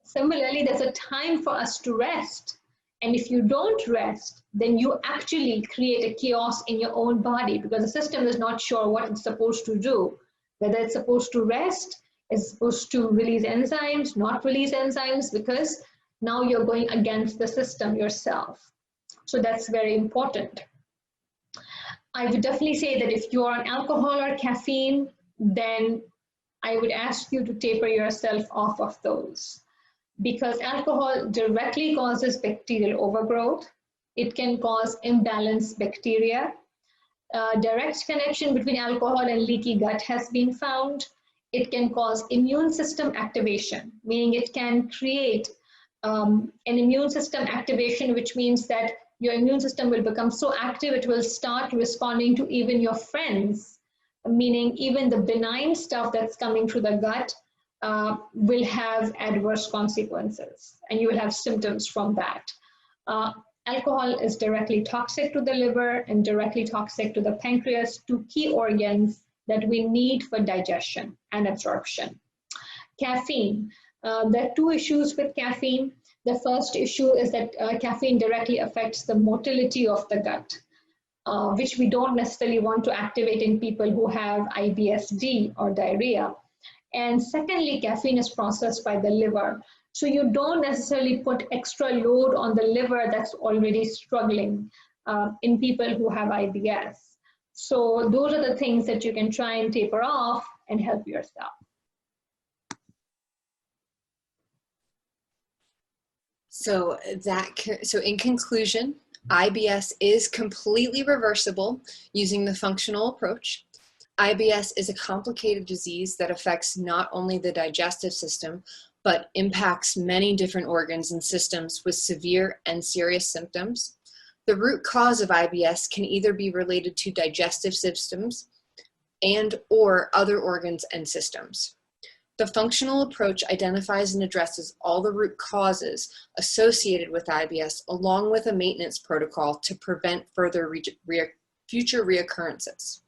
Similarly, there's a time for us to rest. And if you don't rest, then you actually create a chaos in your own body, because the system is not sure what it's supposed to do, whether it's supposed to rest, is supposed to release enzymes, not release enzymes, because now you're going against the system yourself. So that's very important. I would definitely say that if you're on alcohol or caffeine, then I would ask you to taper yourself off of those, because alcohol directly causes bacterial overgrowth. It can cause imbalanced bacteria. Direct connection between alcohol and leaky gut has been found. It can cause immune system activation, meaning it can create an immune system activation, which means that your immune system will become so active it will start responding to even your friends, meaning even the benign stuff that's coming through the gut will have adverse consequences, and you will have symptoms from that. Alcohol is directly toxic to the liver and directly toxic to the pancreas, two key organs that we need for digestion and absorption. Caffeine. There are two issues with caffeine. The first issue is that caffeine directly affects the motility of the gut, which we don't necessarily want to activate in people who have IBS-D or diarrhea. And secondly, caffeine is processed by the liver. So you don't necessarily put extra load on the liver that's already struggling in people who have IBS. So those are the things that you can try and taper off and help yourself. So in conclusion, IBS is completely reversible using the functional approach. IBS is a complicated disease that affects not only the digestive system, but impacts many different organs and systems with severe and serious symptoms. The root cause of IBS can either be related to digestive systems and/or other organs and systems. The functional approach identifies and addresses all the root causes associated with IBS, along with a maintenance protocol to prevent further future reoccurrences.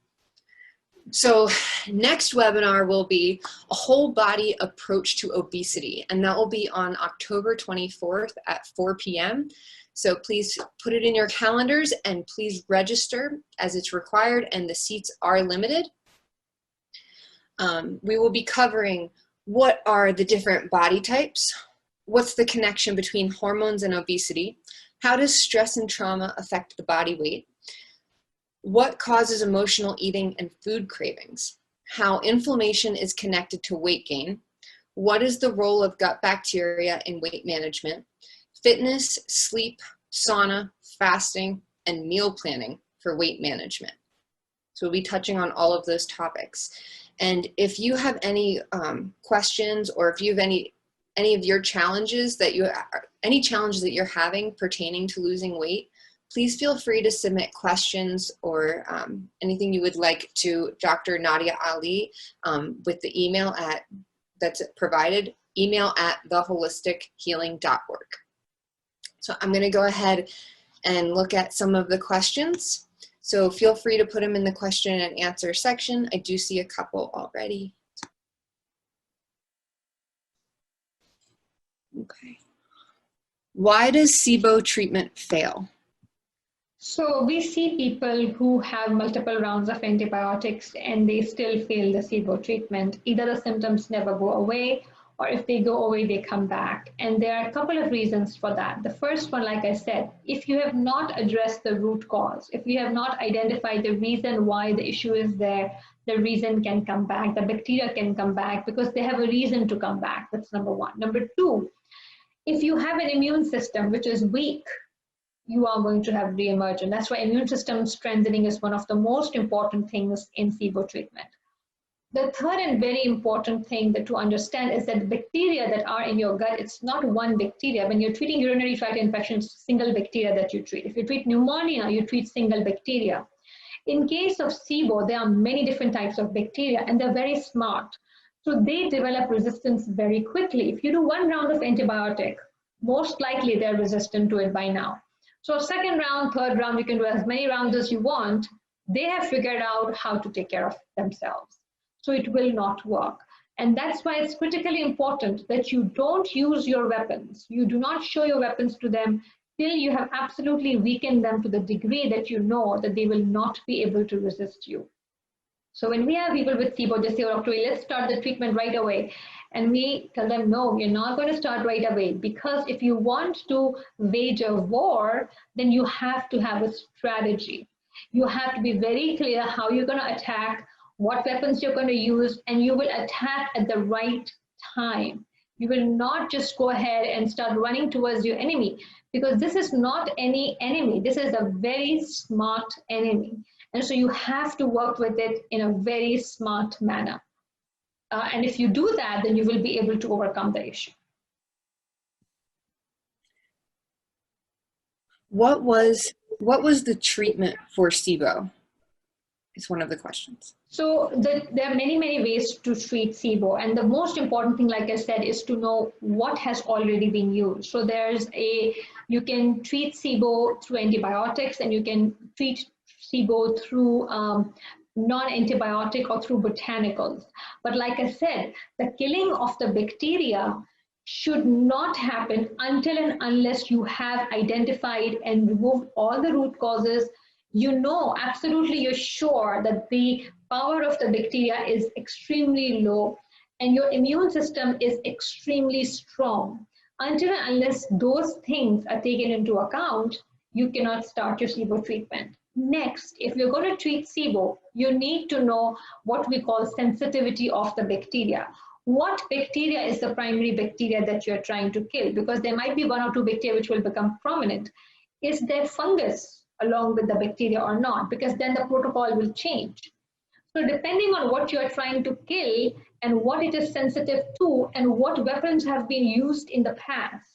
So next webinar will be a whole body approach to obesity, and that will be on October 24th at 4 p.m. So please put it in your calendars and please register as it's required, and the seats are limited. We will be covering what are the different body types, what's the connection between hormones and obesity, how does stress and trauma affect the body weight, what causes emotional eating and food cravings, how inflammation is connected to weight gain, what is the role of gut bacteria in weight management, fitness, sleep, sauna, fasting, and meal planning for weight management. So we'll be touching on all of those topics. And if you have any questions, or if you have any of your challenges that you're having pertaining to losing weight, please feel free to submit questions or anything you would like to Dr. Nadia Ali with the email that's provided, email@theholistichealing.org. So I'm going to go ahead and look at some of the questions. So feel free to put them in the question and answer section. I do see a couple already. Okay. Why does SIBO treatment fail? So we see people who have multiple rounds of antibiotics and they still fail the SIBO treatment. Either the symptoms never go away, or if they go away, they come back. And there are a couple of reasons for that. The first one, like I said, if you have not addressed the root cause, if you have not identified the reason why the issue is there, the reason can come back, the bacteria can come back because they have a reason to come back. That's number one. Number two, if you have an immune system which is weak, you are going to have reemergence. That's why immune system strengthening is one of the most important things in SIBO treatment. The third and very important thing to understand is that the bacteria that are in your gut, it's not one bacteria. When you're treating urinary tract infections, single bacteria that you treat. If you treat pneumonia, you treat single bacteria. In case of SIBO, there are many different types of bacteria, and they're very smart. So they develop resistance very quickly. If you do one round of antibiotic, most likely they're resistant to it by now. So second round, third round, you can do as many rounds as you want. They have figured out how to take care of themselves. So it will not work. And that's why it's critically important that you don't use your weapons. You do not show your weapons to them till you have absolutely weakened them to the degree that you know that they will not be able to resist you. So when we have people with SIBO, they say, oh, Dr. Let's start the treatment right away. And we tell them, no, you're not going to start right away, because if you want to wage a war, then you have to have a strategy. You have to be very clear how you're going to attack, what weapons you're going to use, and you will attack at the right time. You will not just go ahead and start running towards your enemy, because this is not any enemy. This is a very smart enemy. And so you have to work with it in a very smart manner. And if you do that, then you will be able to overcome the issue. What was the treatment for SIBO? Is one of the questions. So there are many, many ways to treat SIBO. And the most important thing, like I said, is to know what has already been used. So you can treat SIBO through antibiotics, and you can treat SIBO through non-antibiotic or through botanicals. But like I said, the killing of the bacteria should not happen until and unless you have identified and removed all the root causes. You know, absolutely, you're sure that the power of the bacteria is extremely low and your immune system is extremely strong. Until and unless those things are taken into account, you cannot start your SIBO treatment. Next, if you're going to treat SIBO, you need to know what we call sensitivity of the bacteria. What bacteria is the primary bacteria that you're trying to kill? Because there might be one or two bacteria which will become prominent. Is there fungus along with the bacteria or not? Because then the protocol will change. So depending on what you're trying to kill and what it is sensitive to and what weapons have been used in the past,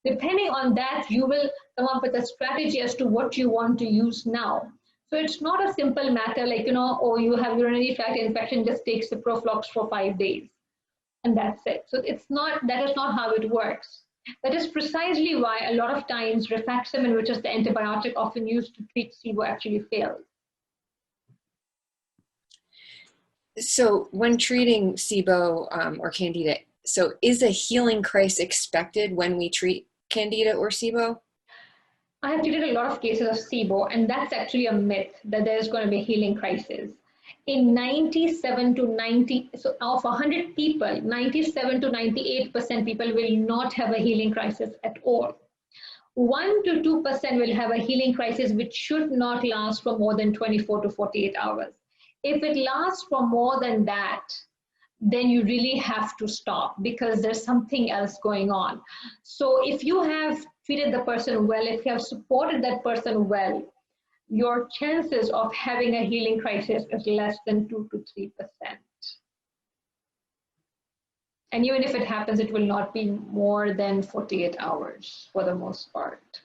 depending on that, you will come up with a strategy as to what you want to use now. So it's not a simple matter like, oh, you have urinary tract infection, just takes the Proflox for 5 days. And that's it. So that is not how it works. That is precisely why a lot of times rifaximin, which is the antibiotic often used to treat SIBO, actually fails. So when treating SIBO or Candida, so is a healing crisis expected when we treat Candida or SIBO? I have treated a lot of cases of SIBO, and that's actually a myth that there's going to be a healing crisis. In 97 to 90, so of 100 people, 97 to 98% people will not have a healing crisis at all. 1 to 2% will have a healing crisis which should not last for more than 24 to 48 hours. If it lasts for more than that, then you really have to stop because there's something else going on. So if you have treated the person well, if you have supported that person well, your chances of having a healing crisis is less than 2 to 3%. And even if it happens, it will not be more than 48 hours for the most part.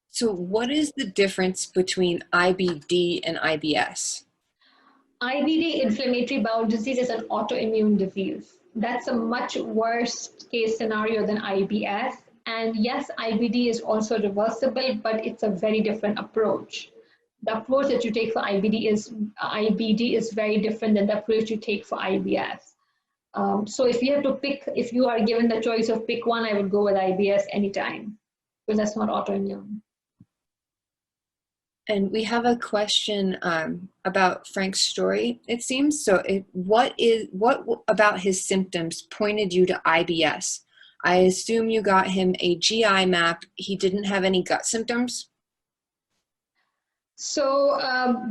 So what is the difference between IBD and IBS? IBD, inflammatory bowel disease, is an autoimmune disease. That's a much worse case scenario than IBS. And yes, IBD is also reversible, but it's a very different approach. The approach that you take for IBD is very different than the approach you take for IBS. So if you have to pick, if you are given the choice of pick one, I would go with IBS anytime, because that's not autoimmune. And we have a question about Frank's story, it seems. So what about his symptoms pointed you to IBS? I assume you got him a GI map. He didn't have any gut symptoms? So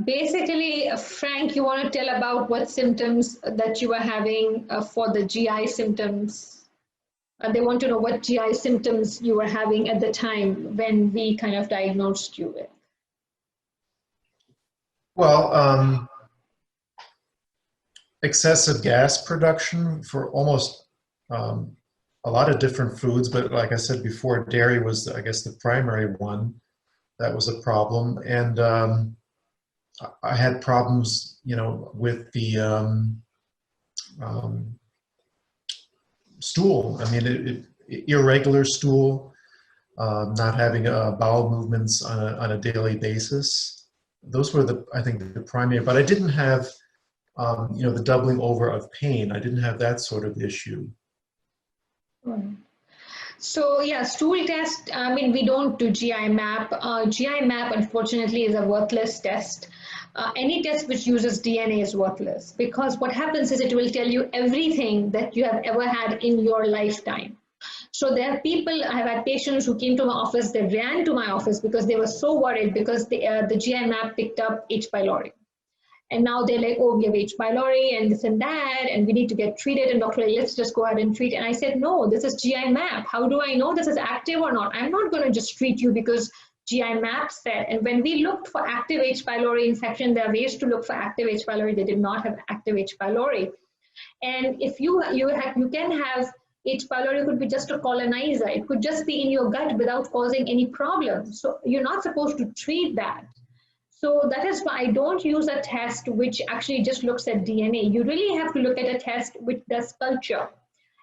basically, Frank, you want to tell about what symptoms that you were having for the GI symptoms? They want to know what GI symptoms you were having at the time when we kind of diagnosed you with. Well, excessive gas production for almost a lot of different foods, but like I said before, dairy was, I guess, the primary one. That was a problem. And I had problems, with the stool. I mean, irregular stool, not having bowel movements on a daily basis. Those were I think the primary, but I didn't have, the doubling over of pain. I didn't have that sort of issue. So yeah, stool test, I mean, we don't do GI map. GI map, unfortunately, is a worthless test. Any test which uses DNA is worthless, because what happens is it will tell you everything that you have ever had in your lifetime. So there are people, I have had patients who came to my office, they ran to my office because they were so worried because the GI map picked up H. pylori. And now they're like, oh, we have H. pylori and this and that, and we need to get treated. And doctor, let's just go ahead and treat. And I said, no, this is GI map. How do I know this is active or not? I'm not going to just treat you because GI map said. And when we looked for active H. pylori infection, there are ways to look for active H. pylori. They did not have active H. pylori. And if you can have H. pylori, could be just a colonizer. It could just be in your gut without causing any problem. So you're not supposed to treat that. So that is why I don't use a test which actually just looks at DNA. You really have to look at a test which does culture.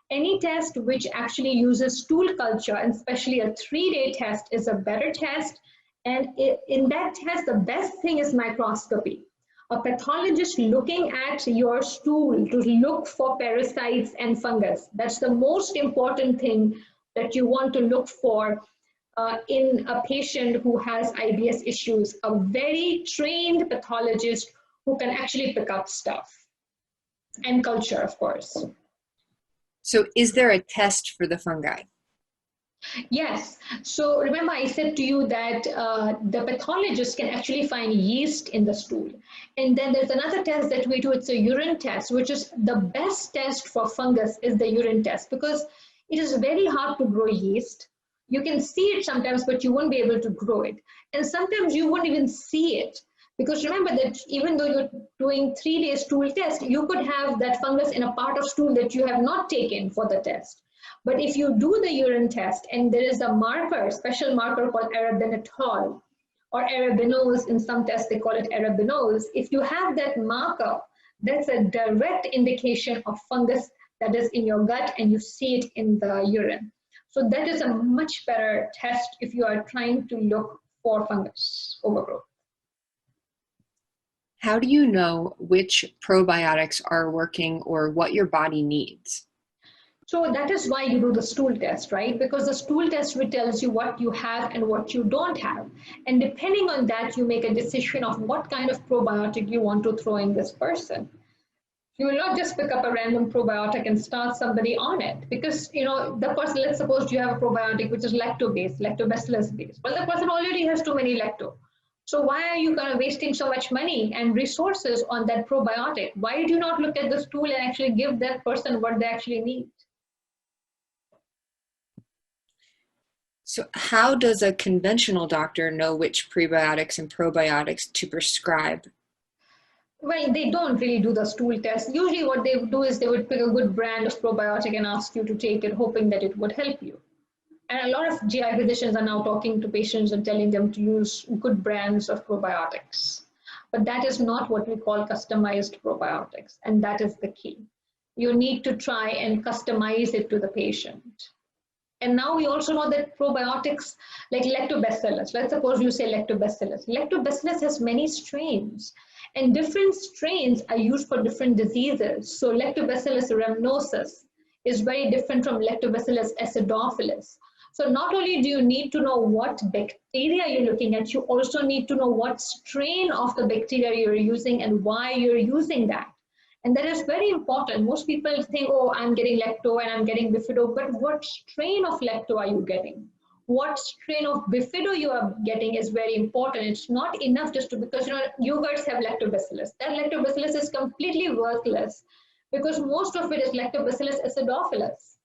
Any test which actually uses stool culture, and especially a 3-day test, is a better test. And in that test, the best thing is microscopy. A pathologist looking at your stool to look for parasites and fungus. That's the most important thing that you want to look for in a patient who has IBS issues, a very trained pathologist who can actually pick up stuff, and culture, of course. So is there a test for the fungi? Yes. So remember I said to you that the pathologist can actually find yeast in the stool. And then there's another test that we do. It's a urine test, which is the best test for fungus is the urine test, because it is very hard to grow yeast. You can see it sometimes, but you won't be able to grow it. And sometimes you won't even see it. Because remember that even though you're doing 3-day stool test, you could have that fungus in a part of stool that you have not taken for the test. But if you do the urine test and there is a marker, special marker called arabinitol or arabinose, in some tests they call it arabinose, if you have that marker, that's a direct indication of fungus that is in your gut and you see it in the urine. So that is a much better test if you are trying to look for fungus overgrowth. How do you know which probiotics are working or what your body needs? So that is why you do the stool test, right? Because the stool test tells you what you have and what you don't have. And depending on that, you make a decision of what kind of probiotic you want to throw in this person. You will not just pick up a random probiotic and start somebody on it, because the person, let's suppose you have a probiotic which is lacto-based, lactobacillus-based. Well, the person already has too many lacto. So why are you kind of wasting so much money and resources on that probiotic? Why do you not look at the stool and actually give that person what they actually need? So how does a conventional doctor know which prebiotics and probiotics to prescribe? Well, they don't really do the stool test. Usually what they would do is they would pick a good brand of probiotic and ask you to take it, hoping that it would help you. And a lot of GI physicians are now talking to patients and telling them to use good brands of probiotics. But that is not what we call customized probiotics. And that is the key. You need to try and customize it to the patient. And now we also know that probiotics like lactobacillus, let's suppose you say lactobacillus. Lactobacillus has many strains, and different strains are used for different diseases. So lactobacillus rhamnosus is very different from lactobacillus acidophilus. So not only do you need to know what bacteria you're looking at, you also need to know what strain of the bacteria you're using and why you're using that. And that is very important. Most people think, oh, I'm getting lacto and I'm getting bifido, but what strain of lacto are you getting? What strain of bifido you are getting is very important. It's not enough just to, because yogurts have lactobacillus. That lactobacillus is completely worthless because most of it is lactobacillus acidophilus.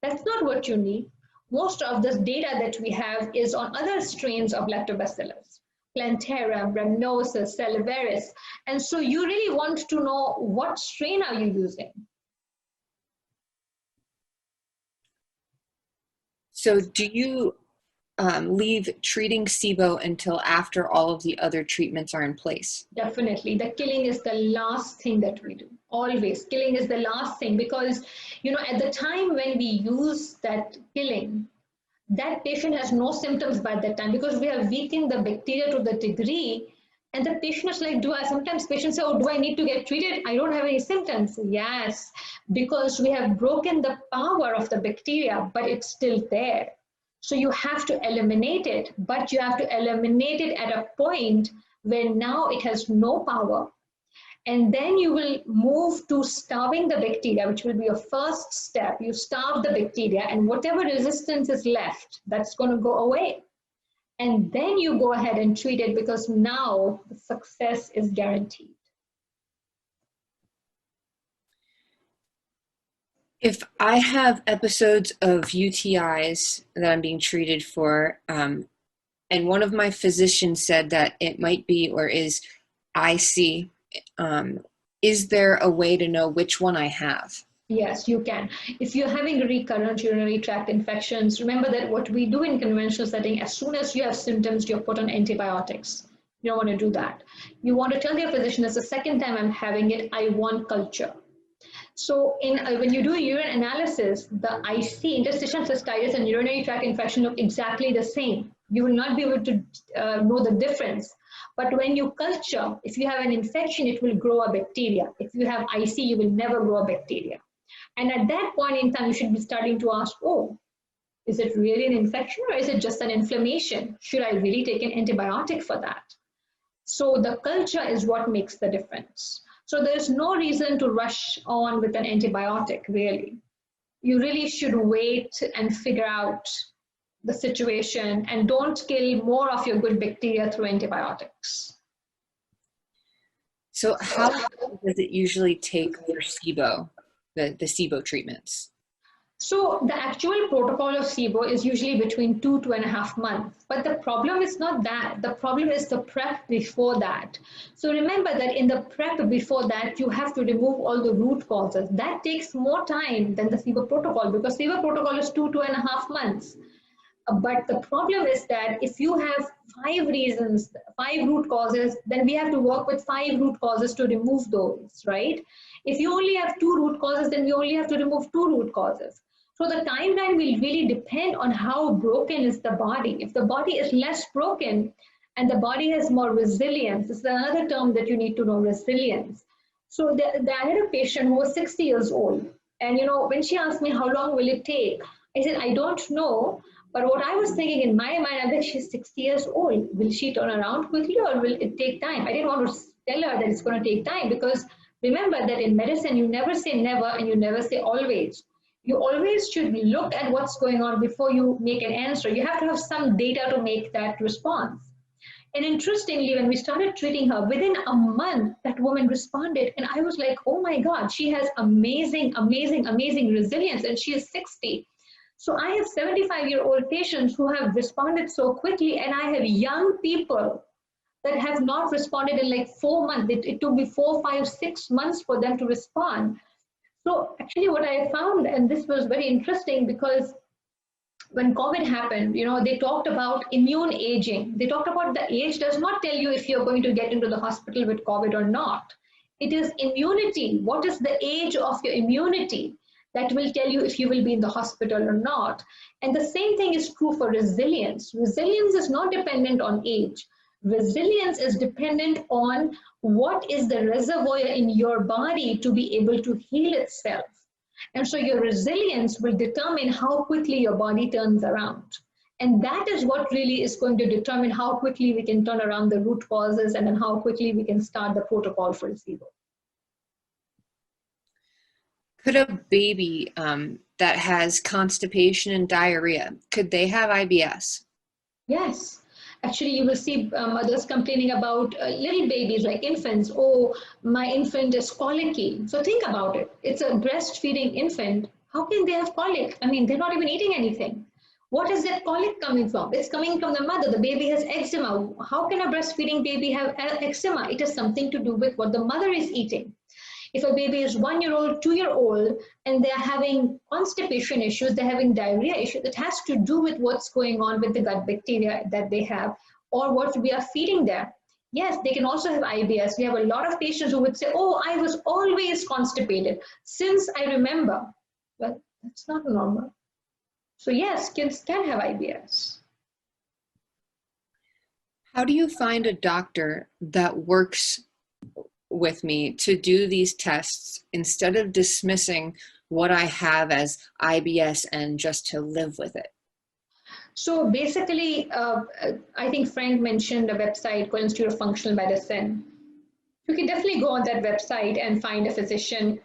That's not what you need. Most of this data that we have is on other strains of lactobacillus. Plantarum, rhamnosus, salivarius. And so you really want to know what strain are you using. So do you leave treating SIBO until after all of the other treatments are in place? Definitely. The killing is the last thing that we do. Always. Killing is the last thing because, at the time when we use that killing, that patient has no symptoms by that time because we have weakened the bacteria to the degree And the patient is like, sometimes patients say, oh, do I need to get treated? I don't have any symptoms. Yes, because we have broken the power of the bacteria, but it's still there. So you have to eliminate it, but you have to eliminate it at a point where now it has no power. And then you will move to starving the bacteria, which will be your first step. You starve the bacteria, and whatever resistance is left, that's going to go away. And then you go ahead and treat it, because now the success is guaranteed. If I have episodes of UTIs that I'm being treated for, and one of my physicians said that it might be or is IC, is there a way to know which one I have? Yes, you can. If you're having recurrent urinary tract infections, remember that what we do in conventional setting, as soon as you have symptoms, you're put on antibiotics. You don't want to do that. You want to tell your physician, it's the second time I'm having it, I want culture. So when you do a urine analysis, the IC, interstitial cystitis, and urinary tract infection look exactly the same. You will not be able to know the difference. But when you culture, if you have an infection, it will grow a bacteria. If you have IC, you will never grow a bacteria. And at that point in time, you should be starting to ask, oh, is it really an infection or is it just an inflammation? Should I really take an antibiotic for that? So the culture is what makes the difference. So there's no reason to rush on with an antibiotic, really. You really should wait and figure out the situation, and don't kill more of your good bacteria through antibiotics. So how long does it usually take for SIBO, the SIBO treatments? So the actual protocol of SIBO is usually between 2 to 2.5 months. But the problem is not that. The problem is the prep before that. So remember that in the prep before that, you have to remove all the root causes. That takes more time than the SIBO protocol, because SIBO protocol is 2 to 2.5 months. But the problem is that if you have 5 reasons, 5 root causes, then we have to work with 5 root causes to remove those, right? If you only have 2 root causes, then we only have to remove 2 root causes. So the timeline will really depend on how broken is the body. If the body is less broken and the body has more resilience, this is another term that you need to know, resilience. So I had a patient who was 60 years old. And when she asked me, how long will it take? I said, I don't know. But what I was thinking in my mind, I think she's 60 years old. Will she turn around quickly or will it take time? I didn't want to tell her that it's going to take time, because remember that in medicine, you never say never and you never say always. You always should look at what's going on before you make an answer. You have to have some data to make that response. And interestingly, when we started treating her, within a month, that woman responded. And I was like, oh my God, she has amazing, amazing, amazing resilience. And she is 60. So I have 75-year-old patients who have responded so quickly. And I have young people that have not responded in like 4 months. It took me 4, 5, 6 months for them to respond. So actually what I found, and this was very interesting, because when COVID happened, they talked about immune aging. They talked about the age does not tell you if you're going to get into the hospital with COVID or not. It is immunity. What is the age of your immunity? That will tell you if you will be in the hospital or not. And the same thing is true for resilience. Resilience is not dependent on age. Resilience is dependent on what is the reservoir in your body to be able to heal itself. And so your resilience will determine how quickly your body turns around. And that is what really is going to determine how quickly we can turn around the root causes, and then how quickly we can start the protocol for SIBO. Could a baby that has constipation and diarrhea, could they have IBS? Yes. Actually, you will see mothers complaining about little babies, like infants. Oh, my infant is colicky. So think about it. It's a breastfeeding infant. How can they have colic? I mean, they're not even eating anything. What is that colic coming from? It's coming from the mother. The baby has eczema. How can a breastfeeding baby have eczema? It has something to do with what the mother is eating. If a baby is 1-year-old, 2-year-old, and they're having constipation issues, they're having diarrhea issues, it has to do with what's going on with the gut bacteria that they have, or what we are feeding them. Yes, they can also have IBS. We have a lot of patients who would say, oh, I was always constipated since I remember. Well, that's not normal. So yes, kids can have IBS. How do you find a doctor that works with me to do these tests instead of dismissing what I have as IBS and just to live with it? So basically, I think Frank mentioned a website called Institute of Functional Medicine. You can definitely go on that website and find a physician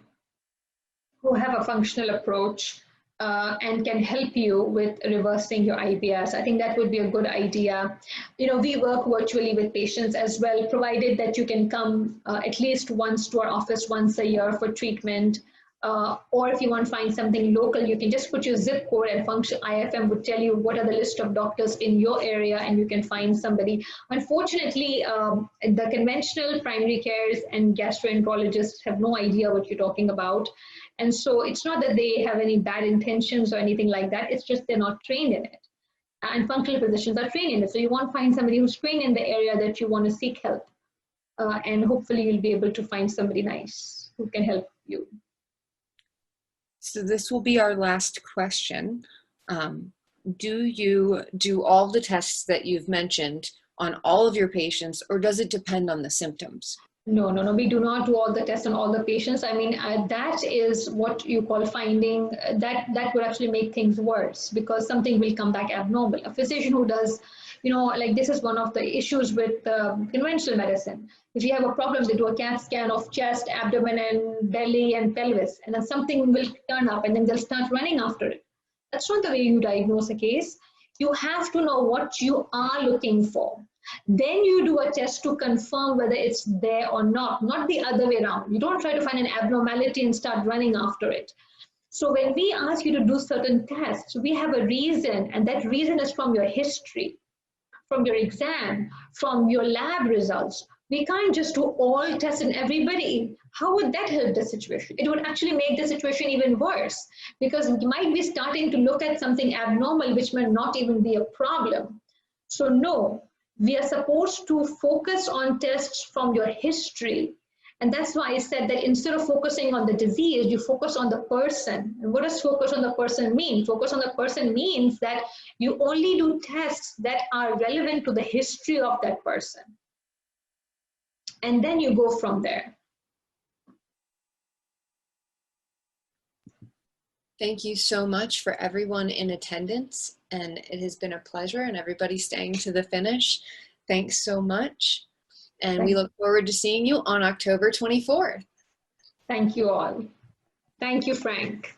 who have a functional approach and can help you with reversing your IBS. I think that would be a good idea. You know, we work virtually with patients as well, provided that you can come at least once to our office once a year for treatment. Or if you want to find something local, you can just put your zip code and function IFM would tell you what are the list of doctors in your area and you can find somebody. Unfortunately, the conventional primary cares and gastroenterologists have no idea what you're talking about. And so it's not that they have any bad intentions or anything like that. It's just they're not trained in it. And functional physicians are trained in it. So you want to find somebody who's trained in the area that you want to seek help. And hopefully you'll be able to find somebody nice who can help you. So this will be our last question. Do you do all the tests that you've mentioned on all of your patients, or does it depend on the symptoms? No, we do not do all the tests on all the patients. I mean, that is what you call finding, that would actually make things worse because something will come back abnormal. A physician who does, you know, like this is one of the issues with conventional medicine. If you have a problem, they do a CAT scan of chest, abdomen, and belly and pelvis, and then something will turn up and then they'll start running after it. That's not the way you diagnose a case. You have to know what you are looking for. Then you do a test to confirm whether it's there or not the other way around. You don't try to find an abnormality and start running after it. So when we ask you to do certain tests, we have a reason, and that reason is from your history, from your exam, from your lab results. We can't just do all tests in everybody. How would that help the situation? It would actually make the situation even worse because we might be starting to look at something abnormal which may not even be a problem. So no. We are supposed to focus on tests from your history. And that's why I said that instead of focusing on the disease, you focus on the person. And what does focus on the person mean? Focus on the person means that you only do tests that are relevant to the history of that person. And then you go from there. Thank you so much for everyone in attendance, and it has been a pleasure, and everybody staying to the finish. Thanks so much, and we look forward to seeing you on October 24th. Thank you all. Thank you, Frank.